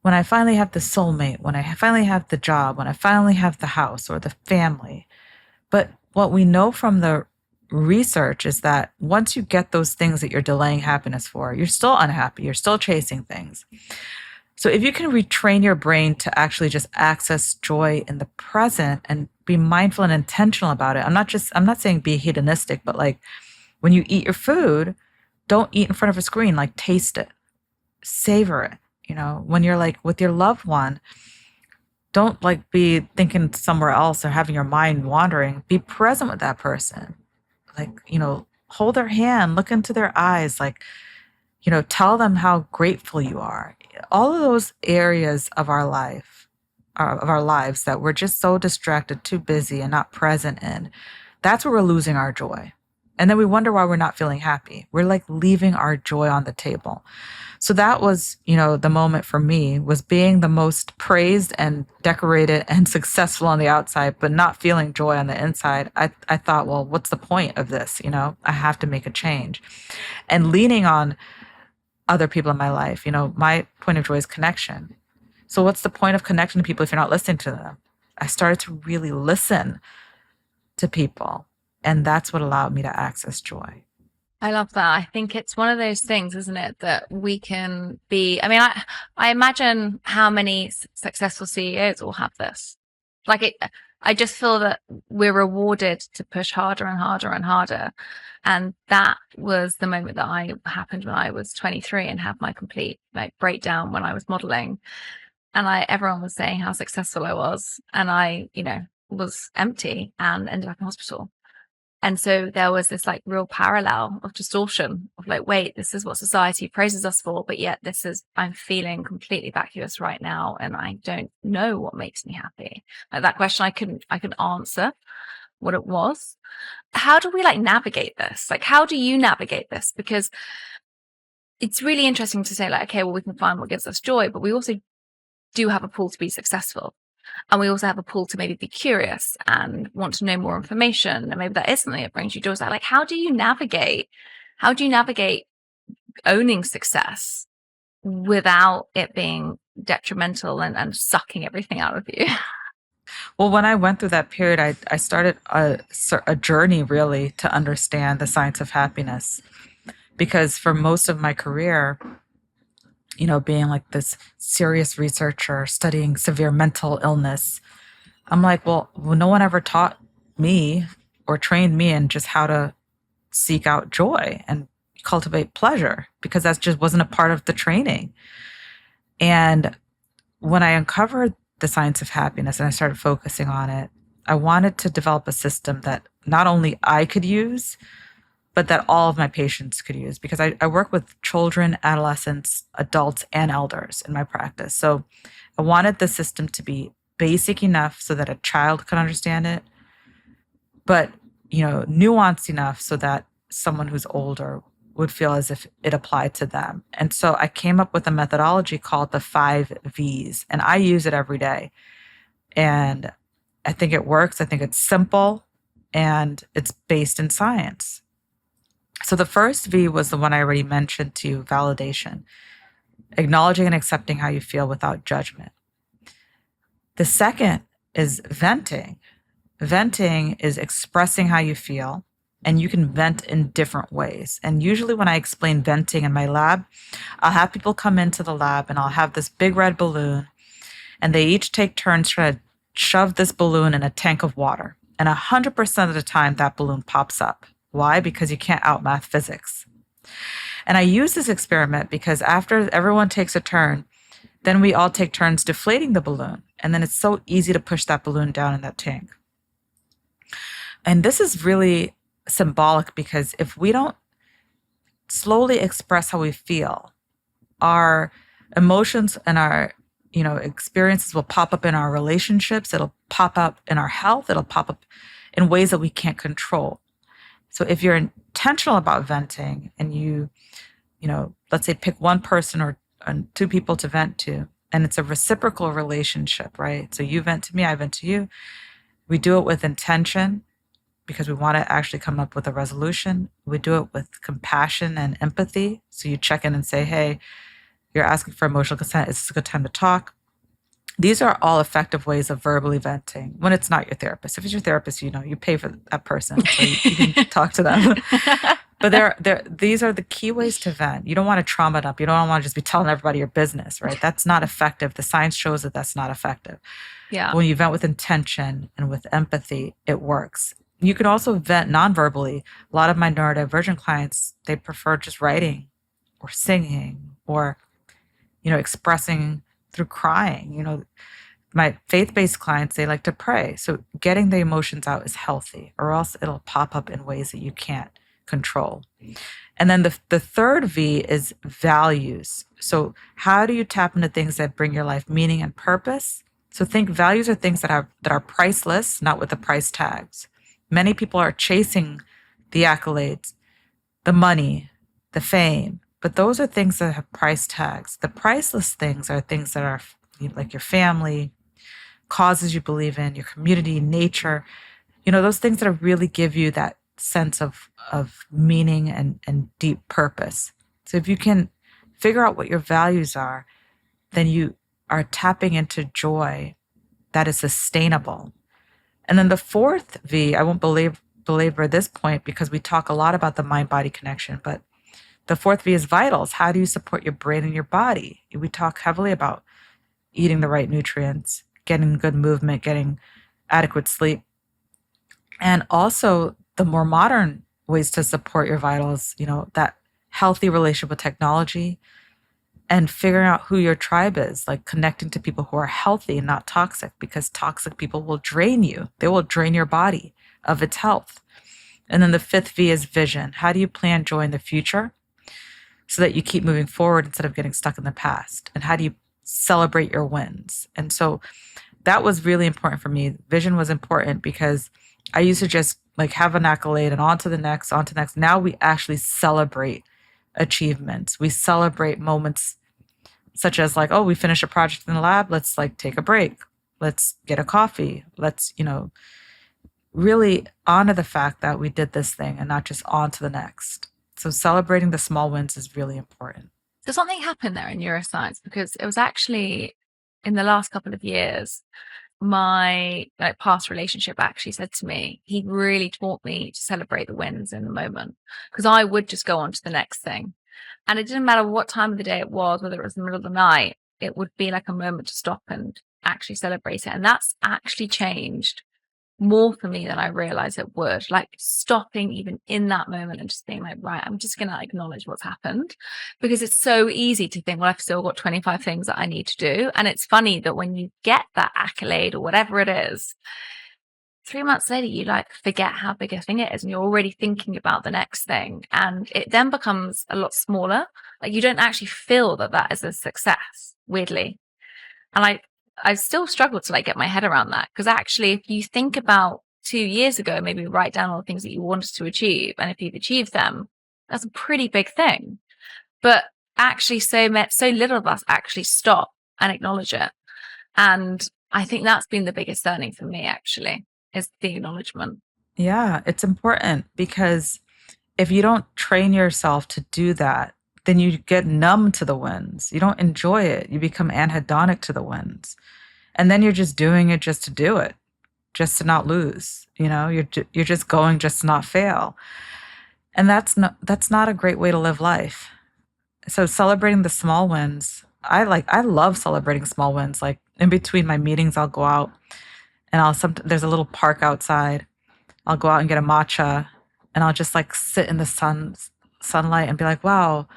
when I finally have the soulmate, when I finally have the job, when I finally have the house or the family. But what we know from the research is that once you get those things that you're delaying happiness for, you're still unhappy, you're still chasing things. So if you can retrain your brain to actually just access joy in the present and be mindful and intentional about it. I'm not saying be hedonistic, but like when you eat your food, don't eat in front of a screen, like taste it, savor it. When you're like with your loved one, don't like be thinking somewhere else or having your mind wandering. Be present with that person. Like, hold their hand, look into their eyes, like, tell them how grateful you are. All of those areas of our life, of our lives that we're just so distracted, too busy and not present in, that's where we're losing our joy. And then we wonder why we're not feeling happy. We're like leaving our joy on the table. So that was, the moment for me, was being the most praised and decorated and successful on the outside, but not feeling joy on the inside. I thought, well, what's the point of this? I have to make a change. And leaning on other people in my life, my point of joy is connection. So what's the point of connecting to people if you're not listening to them? I started to really listen to people. And that's what allowed me to access joy. I love that. I think it's one of those things, isn't it, that we can be, I imagine how many successful CEOs will have this. I just feel that we're rewarded to push harder and harder and harder. And that was the moment that happened when I was 23 and had my complete breakdown when I was modeling. And everyone was saying how successful I was. And I, was empty and ended up in hospital. And so there was this real parallel of distortion of wait, this is what society praises us for, but yet I'm feeling completely vacuous right now. And I don't know what makes me happy. That question, I couldn't answer what it was. How do we navigate this? How do you navigate this? Because it's really interesting to say okay, well, we can find what gives us joy, but we also do have a pull to be successful. And we also have a pull to maybe be curious and want to know more information. And maybe that is something that brings you joy. How do you navigate owning success without it being detrimental and sucking everything out of you? Well, when I went through that period, I started a journey really to understand the science of happiness. Because for most of my career, being this serious researcher studying severe mental illness, I'm like, well, no one ever taught me or trained me in just how to seek out joy and cultivate pleasure, because that just wasn't a part of the training. And when I uncovered the science of happiness and I started focusing on it, I wanted to develop a system that not only I could use, but that all of my patients could use, because I work with children, adolescents, adults, and elders in my practice. So I wanted the system to be basic enough so that a child could understand it, but nuanced enough so that someone who's older would feel as if it applied to them. And so I came up with a methodology called the 5 V's, and I use it every day. And I think it works. I think it's simple and it's based in science. So the first V was the one I already mentioned to you, validation, acknowledging and accepting how you feel without judgment. The second is venting. Venting is expressing how you feel, and you can vent in different ways. And usually when I explain venting in my lab, I'll have people come into the lab and I'll have this big red balloon, and they each take turns trying to shove this balloon in a tank of water. And 100% of the time that balloon pops up. Why? Because you can't outmath physics. And I use this experiment because after everyone takes a turn, then we all take turns deflating the balloon. And then it's so easy to push that balloon down in that tank. And this is really symbolic because if we don't slowly express how we feel, our emotions and our experiences will pop up in our relationships. It'll pop up in our health. It'll pop up in ways that we can't control. So if you're intentional about venting and you let's say pick one person or 2 people to vent to, and it's a reciprocal relationship, right? So you vent to me, I vent to you. We do it with intention because we want to actually come up with a resolution. We do it with compassion and empathy. So you check in and say, hey, you're asking for emotional consent. Is this a good time to talk? These are all effective ways of verbally venting when it's not your therapist. If it's your therapist, you pay for that person, so you can talk to them. But these are the key ways to vent. You don't want to trauma it up. You don't want to just be telling everybody your business, right? That's not effective. The science shows that that's not effective. Yeah. When you vent with intention and with empathy, it works. You can also vent non-verbally. A lot of my neurodivergent clients, they prefer just writing or singing or, expressing through crying. My faith-based clients, they like to pray. So getting the emotions out is healthy, or else it'll pop up in ways that you can't control. And then the third V is values. So how do you tap into things that bring your life meaning and purpose? So think values are things that are priceless, not with the price tags. Many people are chasing the accolades, the money, the fame, but those are things that have price tags. The priceless things are things that are like your family, causes you believe in, your community, nature, those things that really give you that sense of meaning and deep purpose. So if you can figure out what your values are, then you are tapping into joy that is sustainable. And then the fourth V, I won't belabor this point because we talk a lot about the mind-body connection, but the fourth V is vitals. How do you support your brain and your body? We talk heavily about eating the right nutrients, getting good movement, getting adequate sleep. And also the more modern ways to support your vitals, that healthy relationship with technology and figuring out who your tribe is, like connecting to people who are healthy and not toxic, because toxic people will drain you. They will drain your body of its health. And then the fifth V is vision. How do you plan joy in the future so that you keep moving forward instead of getting stuck in the past? And how do you celebrate your wins? And so that was really important for me. Vision was important because I used to just have an accolade and on to the next, on to the next. Now we actually celebrate achievements. We celebrate moments such as we finished a project in the lab. Let's take a break. Let's get a coffee. Let's, really honor the fact that we did this thing and not just on to the next. So celebrating the small wins is really important. So something happened there in neuroscience, because it was actually in the last couple of years, my past relationship actually said to me, he really taught me to celebrate the wins in the moment, because I would just go on to the next thing. And it didn't matter what time of the day it was, whether it was in the middle of the night, it would be like a moment to stop and actually celebrate it. And that's actually changed more for me than I realized it would. Like stopping even in that moment and just being like, right, I'm just going to acknowledge what's happened, because it's so easy to think, well, I've still got 25 things that I need to do. And it's funny that when you get that accolade or whatever it is, 3 months later, you like forget how big a thing it is and you're already thinking about the next thing. And it then becomes a lot smaller. Like you don't actually feel that that is a success, weirdly. And I still struggle to like get my head around that, because actually if you think about 2 years ago, maybe write down all the things that you wanted to achieve, and if you've achieved them, that's a pretty big thing. But actually so little of us actually stop and acknowledge it. And I think that's been the biggest learning for me, actually, is the acknowledgement. Yeah, it's important, because if you don't train yourself to do that, then you get numb to the wins. You don't enjoy it. You become anhedonic to the wins. And then you're just doing it just to do it, just to not lose. You're just going just to not fail. And that's not a great way to live life. So celebrating the small wins, I love celebrating small wins. Like in between my meetings, I'll go out and there's a little park outside. I'll go out and get a matcha, and I'll just like sit in the sunlight and be like, wow,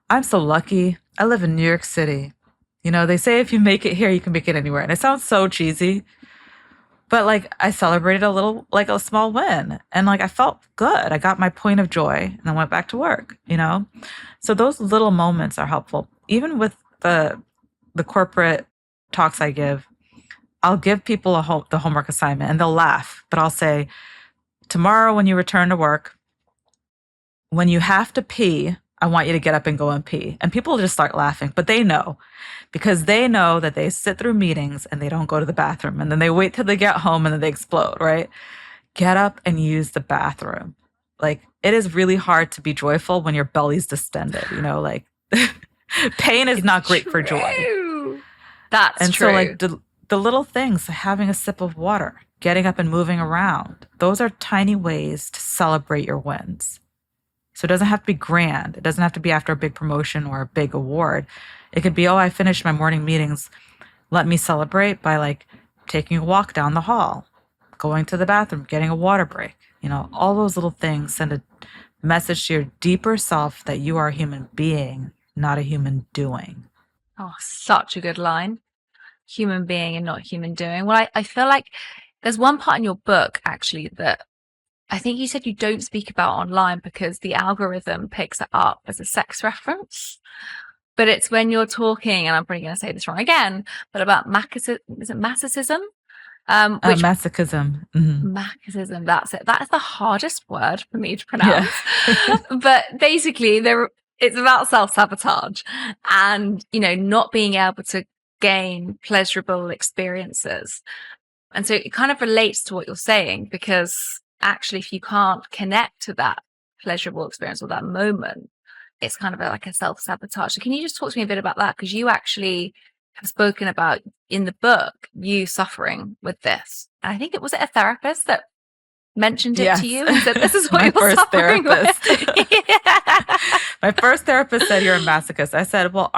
I'm so lucky. I live in New York City. They say if you make it here, you can make it anywhere. And it sounds so cheesy, but like I celebrated a little, like a small win, and like I felt good. I got my point of joy and I went back to work, So those little moments are helpful. Even with the corporate talks I give, I'll give people the homework assignment and they'll laugh, but I'll say, tomorrow when you return to work, when you have to pee, I want you to get up and go and pee. And people just start laughing, but they know, because they know that they sit through meetings and they don't go to the bathroom, and then they wait till they get home and then they explode, right? Get up and use the bathroom. Like it is really hard to be joyful when your belly's distended, like pain is not great for joy. That's and true. So like the little things, having a sip of water, getting up and moving around, those are tiny ways to celebrate your wins. So it doesn't have to be grand. It doesn't have to be after a big promotion or a big award. It could be, I finished my morning meetings. Let me celebrate by like taking a walk down the hall, going to the bathroom, getting a water break. All those little things send a message to your deeper self that you are a human being, not a human doing. Oh, such a good line. Human being and not human doing. Well, I feel like there's one part in your book actually that I think you said you don't speak about online because the algorithm picks it up as a sex reference. But it's when you're talking, and I'm probably going to say this wrong again, but about masochism? Masochism. Masochism, that's it. That is the hardest word for me to pronounce. Yeah. But basically, it's about self-sabotage and, not being able to gain pleasurable experiences. And so it kind of relates to what you're saying, because actually, if you can't connect to that pleasurable experience or that moment, it's kind of like a self-sabotage. So can you just talk to me a bit about that? Because you actually have spoken about in the book, you suffering with this. And I think was it a therapist that mentioned it to you and said, this is what you're suffering with? My first therapist said, you're a masochist. I said, well,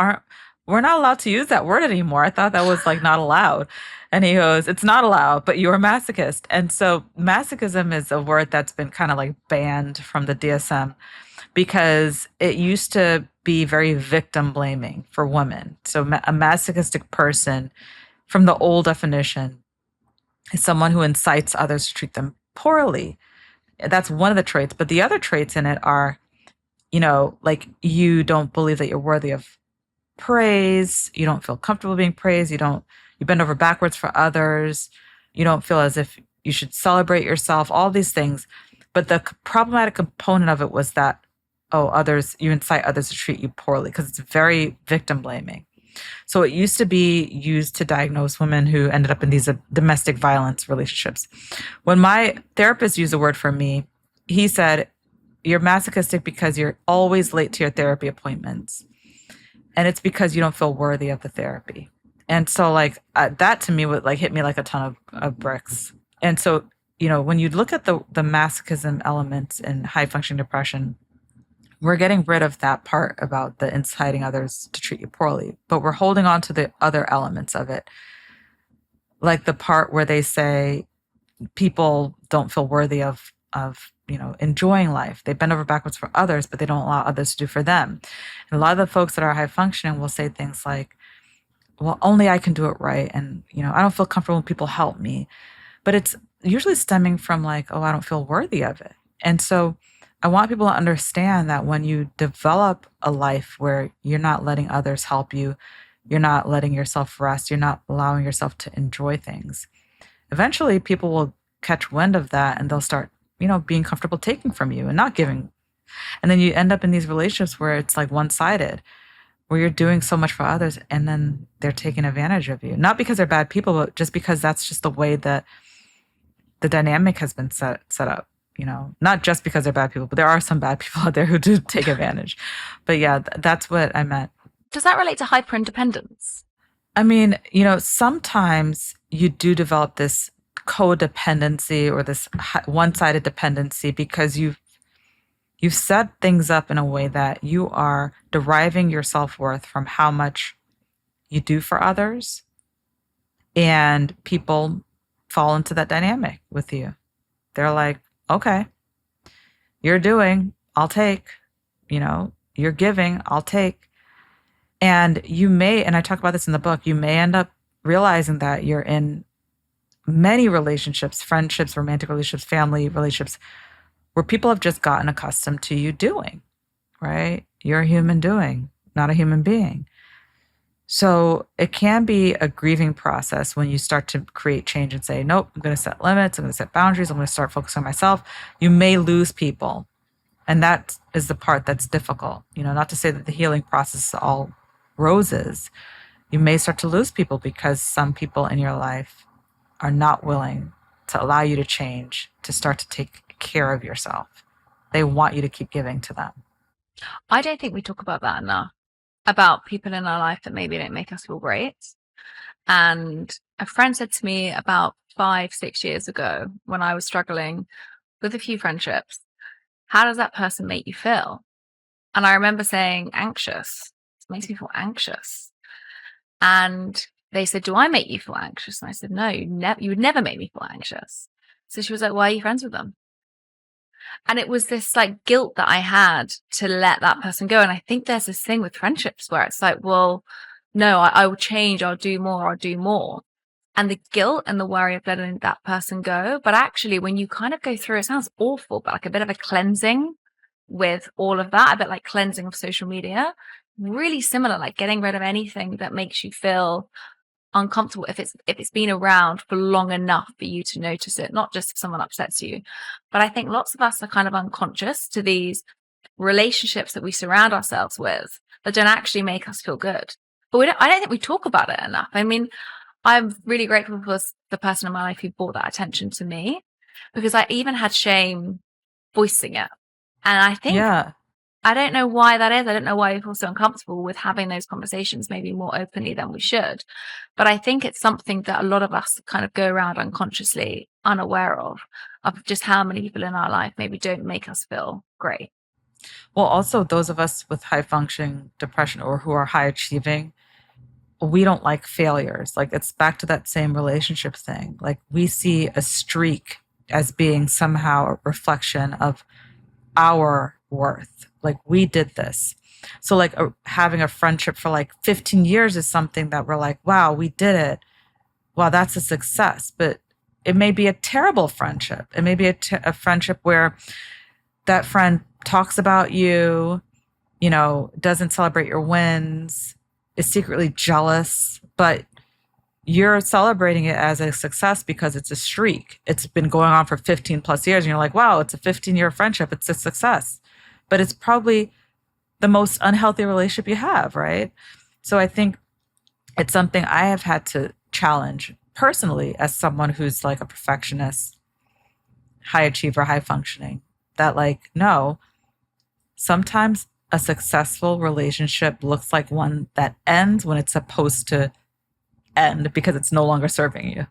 we're not allowed to use that word anymore. I thought that was like not allowed. And he goes, it's not allowed, but you're a masochist. And so masochism is a word that's been kind of like banned from the DSM, because it used to be very victim blaming for women. So a masochistic person, from the old definition, is someone who incites others to treat them poorly. That's one of the traits. But the other traits in it are, like you don't believe that you're worthy of praise. You don't feel comfortable being praised. You bend over backwards for others. You don't feel as if you should celebrate yourself, all these things. But the problematic component of it was that, you incite others to treat you poorly, because it's very victim blaming. So it used to be used to diagnose women who ended up in these domestic violence relationships. When my therapist used the word for me, he said, you're masochistic because you're always late to your therapy appointments. And it's because you don't feel worthy of the therapy. And so like that to me would like hit me like a ton of bricks. And so, when you look at the masochism elements in high functioning depression, we're getting rid of that part about the inciting others to treat you poorly, but we're holding on to the other elements of it. Like the part where they say people don't feel worthy of enjoying life. They bend over backwards for others, but they don't allow others to do for them. And a lot of the folks that are high functioning will say things like, well, only I can do it right. And, I don't feel comfortable when people help me. But it's usually stemming from like, oh, I don't feel worthy of it. And so I want people to understand that when you develop a life where you're not letting others help you, you're not letting yourself rest, you're not allowing yourself to enjoy things, eventually people will catch wind of that and they'll start, being comfortable taking from you and not giving. And then you end up in these relationships where it's like one-sided, where you're doing so much for others and then they're taking advantage of you. Not because they're bad people, but just because that's just the way that the dynamic has been set up. Not just because they're bad people, but there are some bad people out there who do take advantage. But yeah, that's what I meant. Does that relate to hyper-independence? I mean, sometimes you do develop this codependency or this one-sided dependency because you've set things up in a way that you are deriving your self-worth from how much you do for others, and people fall into that dynamic with you. They're like, okay, you're doing, I'll take, you're giving, I'll take. And you may, and I talk about this in the book, you may end up realizing that you're in many relationships, friendships, romantic relationships, family relationships, where people have just gotten accustomed to you doing, right? You're a human doing, not a human being. So it can be a grieving process when you start to create change and say, nope, I'm going to set limits, I'm going to set boundaries, I'm going to start focusing on myself. You may lose people. And that is the part that's difficult. Not to say that the healing process is all roses. You may start to lose people because some people in your life are not willing to allow you to change, to start to take care of yourself. They want you to keep giving to them. I don't think we talk about that enough, about people in our life that maybe don't make us feel great. And a friend said to me about 5-6 years ago, when I was struggling with a few friendships, how does that person make you feel? And I remember saying, anxious. It makes me feel anxious. And they said, do I make you feel anxious? And I said, no, you would never make me feel anxious. So she was like, why are you friends with them? And it was this like guilt that I had to let that person go. And I think there's this thing with friendships where it's like, well, no, I will change. I'll do more. And the guilt and the worry of letting that person go. But actually, when you kind of go through, it sounds awful, but like a bit of a cleansing with all of that, a bit like cleansing of social media, really similar, like getting rid of anything that makes you feel uncomfortable if it's been around for long enough for you to notice it, not just if someone upsets you. But I think lots of us are kind of unconscious to these relationships that we surround ourselves with that don't actually make us feel good. But I don't think we talk about it enough. I mean, I'm really grateful for the person in my life who brought that attention to me, because I even had shame voicing it. And I think, I don't know why that is. I don't know why we feel so uncomfortable with having those conversations maybe more openly than we should. But I think it's something that a lot of us kind of go around unconsciously unaware of just how many people in our life maybe don't make us feel great. Well, also those of us with high functioning depression or who are high achieving, we don't like failures. Like, it's back to that same relationship thing. Like, we see a streak as being somehow a reflection of our worth. Like, we did this. So like having a friendship for like 15 years is something that we're like, wow, we did it. Wow, that's a success. But it may be a terrible friendship. It may be a friendship where that friend talks about you, doesn't celebrate your wins, is secretly jealous, but you're celebrating it as a success because it's a streak. It's been going on for 15 plus years. And you're like, wow, it's a 15-year friendship. It's a success. But it's probably the most unhealthy relationship you have, right? So I think it's something I have had to challenge personally as someone who's like a perfectionist, high achiever, high functioning, that like, no, sometimes a successful relationship looks like one that ends when it's supposed to end because it's no longer serving you.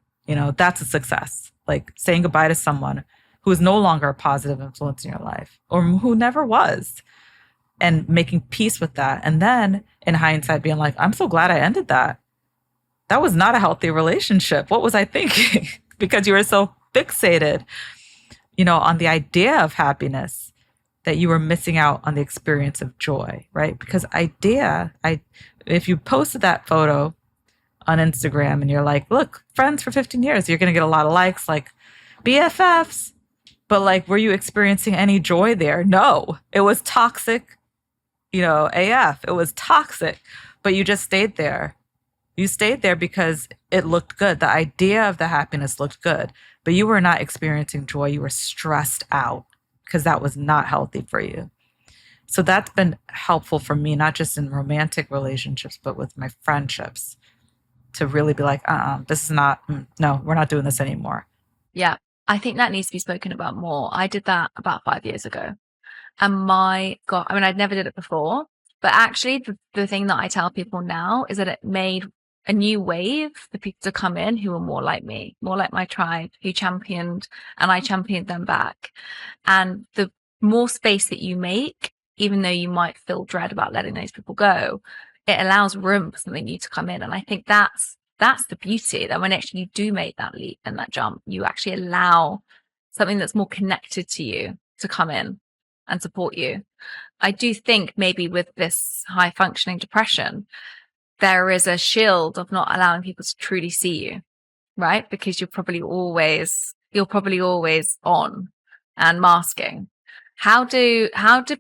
That's a success. Like saying goodbye to someone who is no longer a positive influence in your life or who never was, and making peace with that. And then in hindsight being like, I'm so glad I ended that. That was not a healthy relationship. What was I thinking? Because you were so fixated, you know, on the idea of happiness that you were missing out on the experience of joy, right? Because if you posted that photo on Instagram and you're like, look, friends for 15 years, you're going to get a lot of likes, like BFFs. But like, were you experiencing any joy there? No, it was toxic, you know, AF. It was toxic, but you just stayed there. You stayed there because it looked good. The idea of the happiness looked good, but you were not experiencing joy. You were stressed out because that was not healthy for you. So that's been helpful for me, not just in romantic relationships, but with my friendships, to really be like, this is not, no, we're not doing this anymore. Yeah. I think that needs to be spoken about more. I did that about 5 years ago. And my God, I mean, I'd never did it before, but actually the thing that I tell people now is that it made a new wave for people to come in who were more like me, more like my tribe, who championed, and I championed them back. And the more space that you make, even though you might feel dread about letting those people go, it allows room for something new to come in. And I think that's the beauty, that when actually you do make that leap and that jump, you actually allow something that's more connected to you to come in and support you. I do think maybe with this high functioning depression, there is a shield of not allowing people to truly see you, right? Because you're probably always on and masking. How do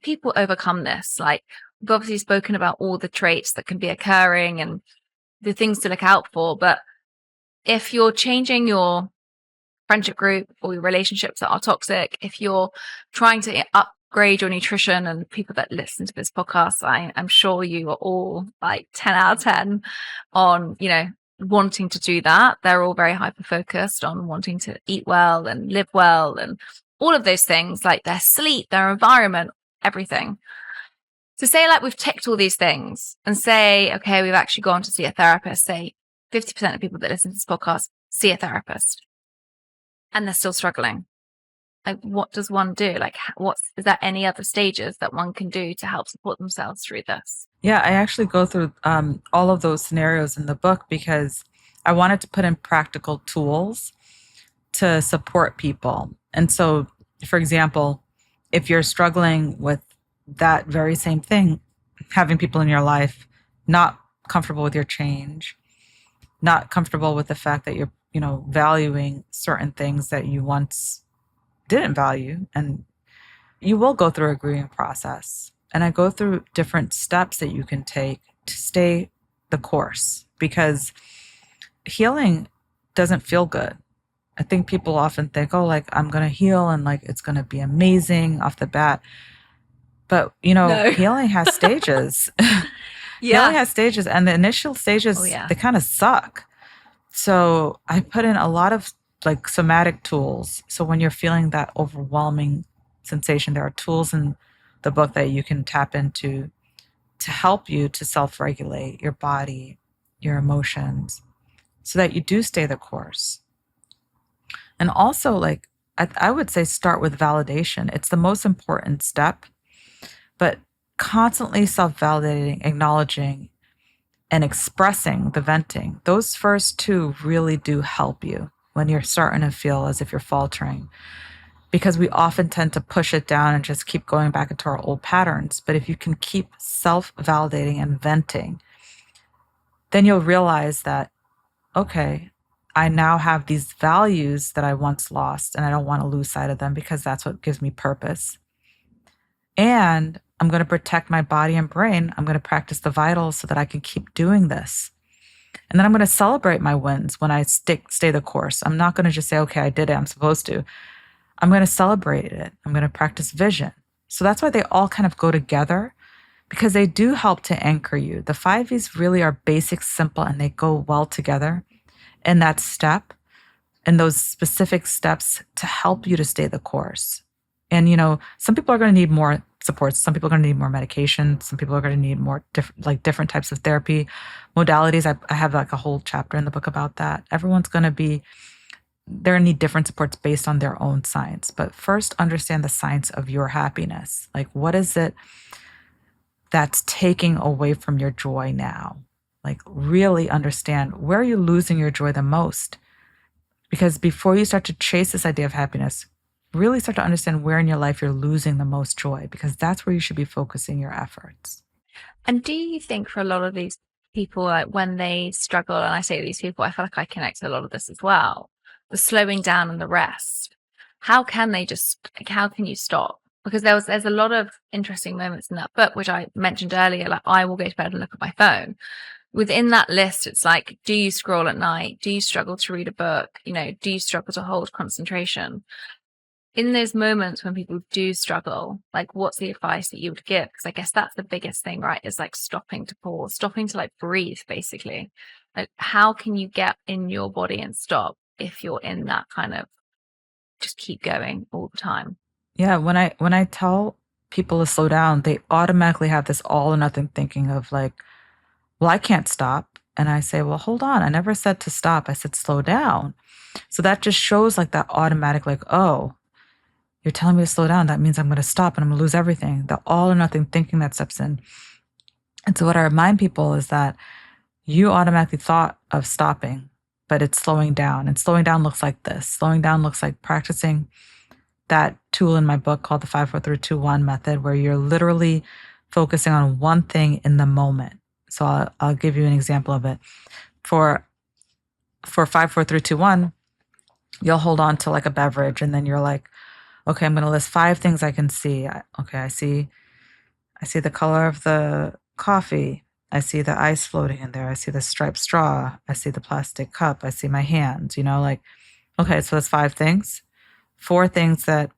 people overcome this? Like, we've obviously spoken about all the traits that can be occurring and the things to look out for, but if you're changing your friendship group or your relationships that are toxic, if you're trying to upgrade your nutrition, and people that listen to this podcast, I'm sure you are all like 10 out of 10 on, you know, wanting to do that. They're all very hyper focused on wanting to eat well and live well and all of those things, like their sleep, their environment, everything. To say like we've ticked all these things and say, okay, we've actually gone to see a therapist, say 50% of people that listen to this podcast see a therapist and they're still struggling. Like, what does one do? Like, is there any other stages that one can do to help support themselves through this? Yeah, I actually go through all of those scenarios in the book because I wanted to put in practical tools to support people. And so, for example, if you're struggling with that very same thing, having people in your life not comfortable with your change, not comfortable with the fact that you're, you know, valuing certain things that you once didn't value, and you will go through a grieving process. And I go through different steps that you can take to stay the course, because healing doesn't feel good. I think people often think, oh, like, I'm going to heal and like it's going to be amazing off the bat. But, you know, No. healing has stages. Healing has stages, and the initial stages, they kind of suck. So I put in a lot of like somatic tools. So when you're feeling that overwhelming sensation, there are tools in the book that you can tap into to help you to self-regulate your body, your emotions, so that you do stay the course. And also, like, I would say start with validation. It's the most important step, but constantly self-validating, acknowledging, and expressing the venting. Those first two really do help you when you're starting to feel as if you're faltering, because we often tend to push it down and just keep going back into our old patterns. But if you can keep self-validating and venting, then you'll realize that, okay, I now have these values that I once lost, and I don't want to lose sight of them because that's what gives me purpose. And I'm going to protect my body and brain. I'm going to practice the vitals so that I can keep doing this. And then I'm going to celebrate my wins when I stay the course. I'm not going to just say, okay, I did it, I'm supposed to. I'm going to celebrate it. I'm going to practice vision. So that's why they all kind of go together, because they do help to anchor you. The 5 V's really are basic, simple, and they go well together in that step, in those specific steps to help you to stay the course. And, you know, some people are going to need more supports. Some people are going to need more medication. Some people are going to need more different types of therapy modalities. I have like a whole chapter in the book about that. Everyone's going to they're going to need different supports based on their own science. But first, understand the science of your happiness. Like, what is it that's taking away from your joy now? Like, really understand, where are you losing your joy the most? Because before you start to chase this idea of happiness, really start to understand where in your life you're losing the most joy, because that's where you should be focusing your efforts. And do you think for a lot of these people, like when they struggle, and I say these people, I feel like I connect to a lot of this as well, the slowing down and the rest, how can you stop? Because there's a lot of interesting moments in that book, which I mentioned earlier, like I will go to bed and look at my phone. Within that list, it's like, do you scroll at night? Do you struggle to read a book? Do you struggle to hold concentration? In those moments when people do struggle, like what's the advice that you would give? Because I guess that's the biggest thing, right? Is like stopping to pause, stopping to like breathe, basically. Like how can you get in your body and stop if you're in that kind of just keep going all the time? Yeah, when I tell people to slow down, they automatically have this all or nothing thinking of like, well, I can't stop. And I say, well, hold on. I never said to stop. I said slow down. So that just shows like that automatic, like, oh, you're telling me to slow down. That means I'm going to stop and I'm going to lose everything. The all or nothing thinking that steps in. And so what I remind people is that you automatically thought of stopping, but it's slowing down. And slowing down looks like this. Slowing down looks like practicing that tool in my book called the 5, 4, 3, 2, 1 method, where you're literally focusing on one thing in the moment. So I'll give you an example of it. For 5, 4, 3, 2, 1, you'll hold on to like a beverage, and then you're like, okay, I'm going to list 5 things I can see. I see the color of the coffee. I see the ice floating in there. I see the striped straw. I see the plastic cup. I see my hands, like, okay, so that's 5 things. 4 things that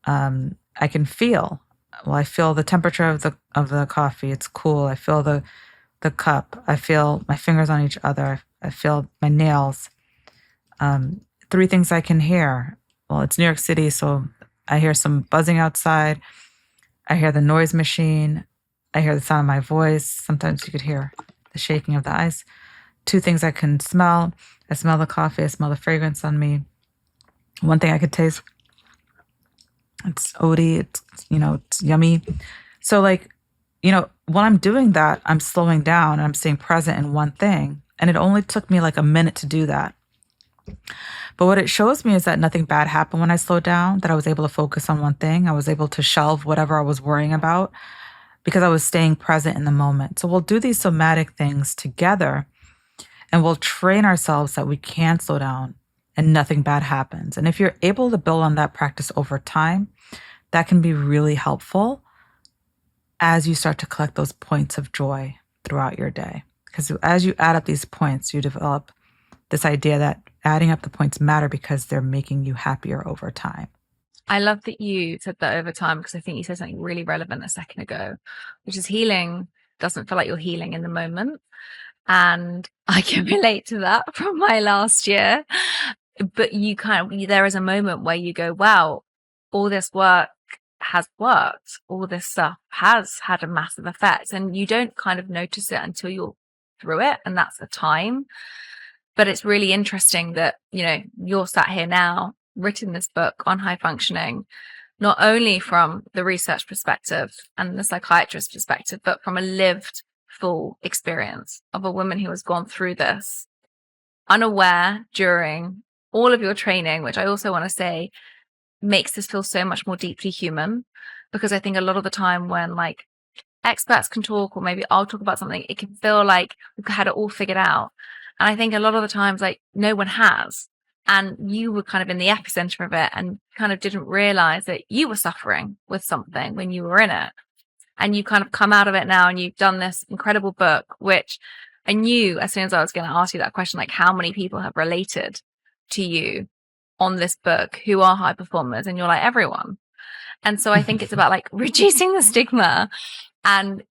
I can feel. Well, I feel the temperature of the coffee. It's cool. I feel the cup. I feel my fingers on each other. I feel my nails. 3 things I can hear. Well, it's New York City, so I hear some buzzing outside. I hear the noise machine. I hear the sound of my voice. Sometimes you could hear the shaking of the ice. 2 things I can smell. I smell the coffee. I smell the fragrance on me. 1 thing I could taste. It's oaty. It's yummy. So like, when I'm doing that, I'm slowing down and I'm staying present in one thing. And it only took me like a minute to do that. But what it shows me is that nothing bad happened when I slowed down, that I was able to focus on one thing. I was able to shelve whatever I was worrying about because I was staying present in the moment. So we'll do these somatic things together and we'll train ourselves that we can slow down and nothing bad happens. And if you're able to build on that practice over time, that can be really helpful as you start to collect those points of joy throughout your day. Because as you add up these points, you develop this idea that adding up the points matter because they're making you happier over time. I love that you said that over time, because I think you said something really relevant a second ago, which is healing doesn't feel like you're healing in the moment. And I can relate to that from my last year. But there is a moment where you go, wow, all this work has worked. All this stuff has had a massive effect. And you don't kind of notice it until you're through it. And that's the time. But it's really interesting that, you're sat here now, written this book on high functioning, not only from the research perspective and the psychiatrist perspective, but from a lived full experience of a woman who has gone through this unaware during all of your training, which I also want to say makes this feel so much more deeply human. Because I think a lot of the time when like experts can talk, or maybe I'll talk about something, it can feel like we've had it all figured out. And I think a lot of the times, like, no one has. And you were kind of in the epicenter of it and kind of didn't realize that you were suffering with something when you were in it. And you kind of come out of it now and you've done this incredible book, which I knew as soon as I was going to ask you that question, like how many people have related to you on this book who are high performers? And you're like, everyone. And so I think it's about like reducing the stigma and,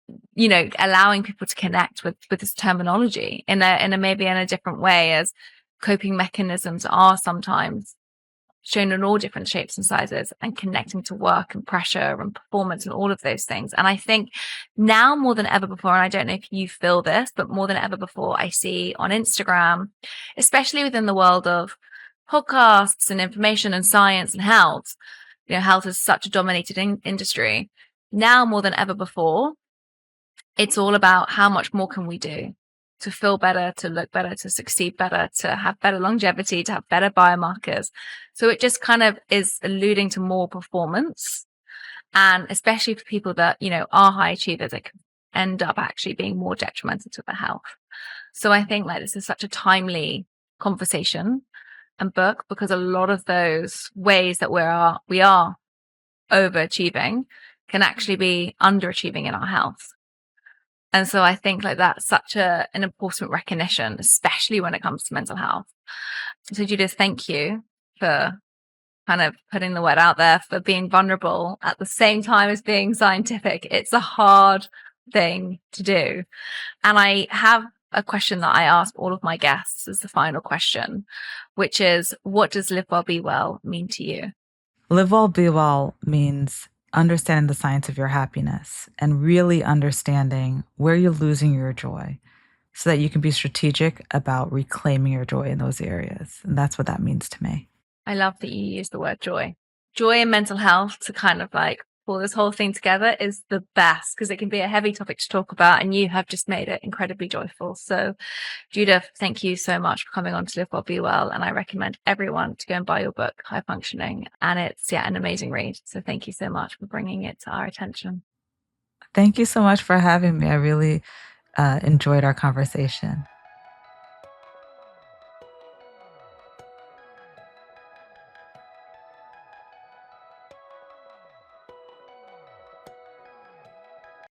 allowing people to connect with this terminology in a maybe in a different way, as coping mechanisms are sometimes shown in all different shapes and sizes, and connecting to work and pressure and performance and all of those things. And I think now more than ever before, and I don't know if you feel this, but more than ever before, I see on Instagram, especially within the world of podcasts and information and science and health, health is such a dominated industry. Now more than ever before, it's all about how much more can we do to feel better, to look better, to succeed better, to have better longevity, to have better biomarkers. So it just kind of is alluding to more performance. And especially for people that, are high achievers, it can end up actually being more detrimental to their health. So I think like this is such a timely conversation and book, because a lot of those ways that we are overachieving can actually be underachieving in our health. And so I think like that's such an important recognition, especially when it comes to mental health. So Judith, thank you for kind of putting the word out there, for being vulnerable at the same time as being scientific. It's a hard thing to do. And I have a question that I ask all of my guests as the final question, which is, what does live well, be well mean to you? Live well, be well means understanding the science of your happiness and really understanding where you're losing your joy so that you can be strategic about reclaiming your joy in those areas. And that's what that means to me. I love that you use the word joy. Joy and mental health to kind of like pull this whole thing together is the best, because it can be a heavy topic to talk about, and you have just made it incredibly joyful. So Judith, thank you so much for coming on to Live Well, Be Well. And I recommend everyone to go and buy your book, High Functioning. And it's an amazing read. So thank you so much for bringing it to our attention. Thank you so much for having me. I really enjoyed our conversation.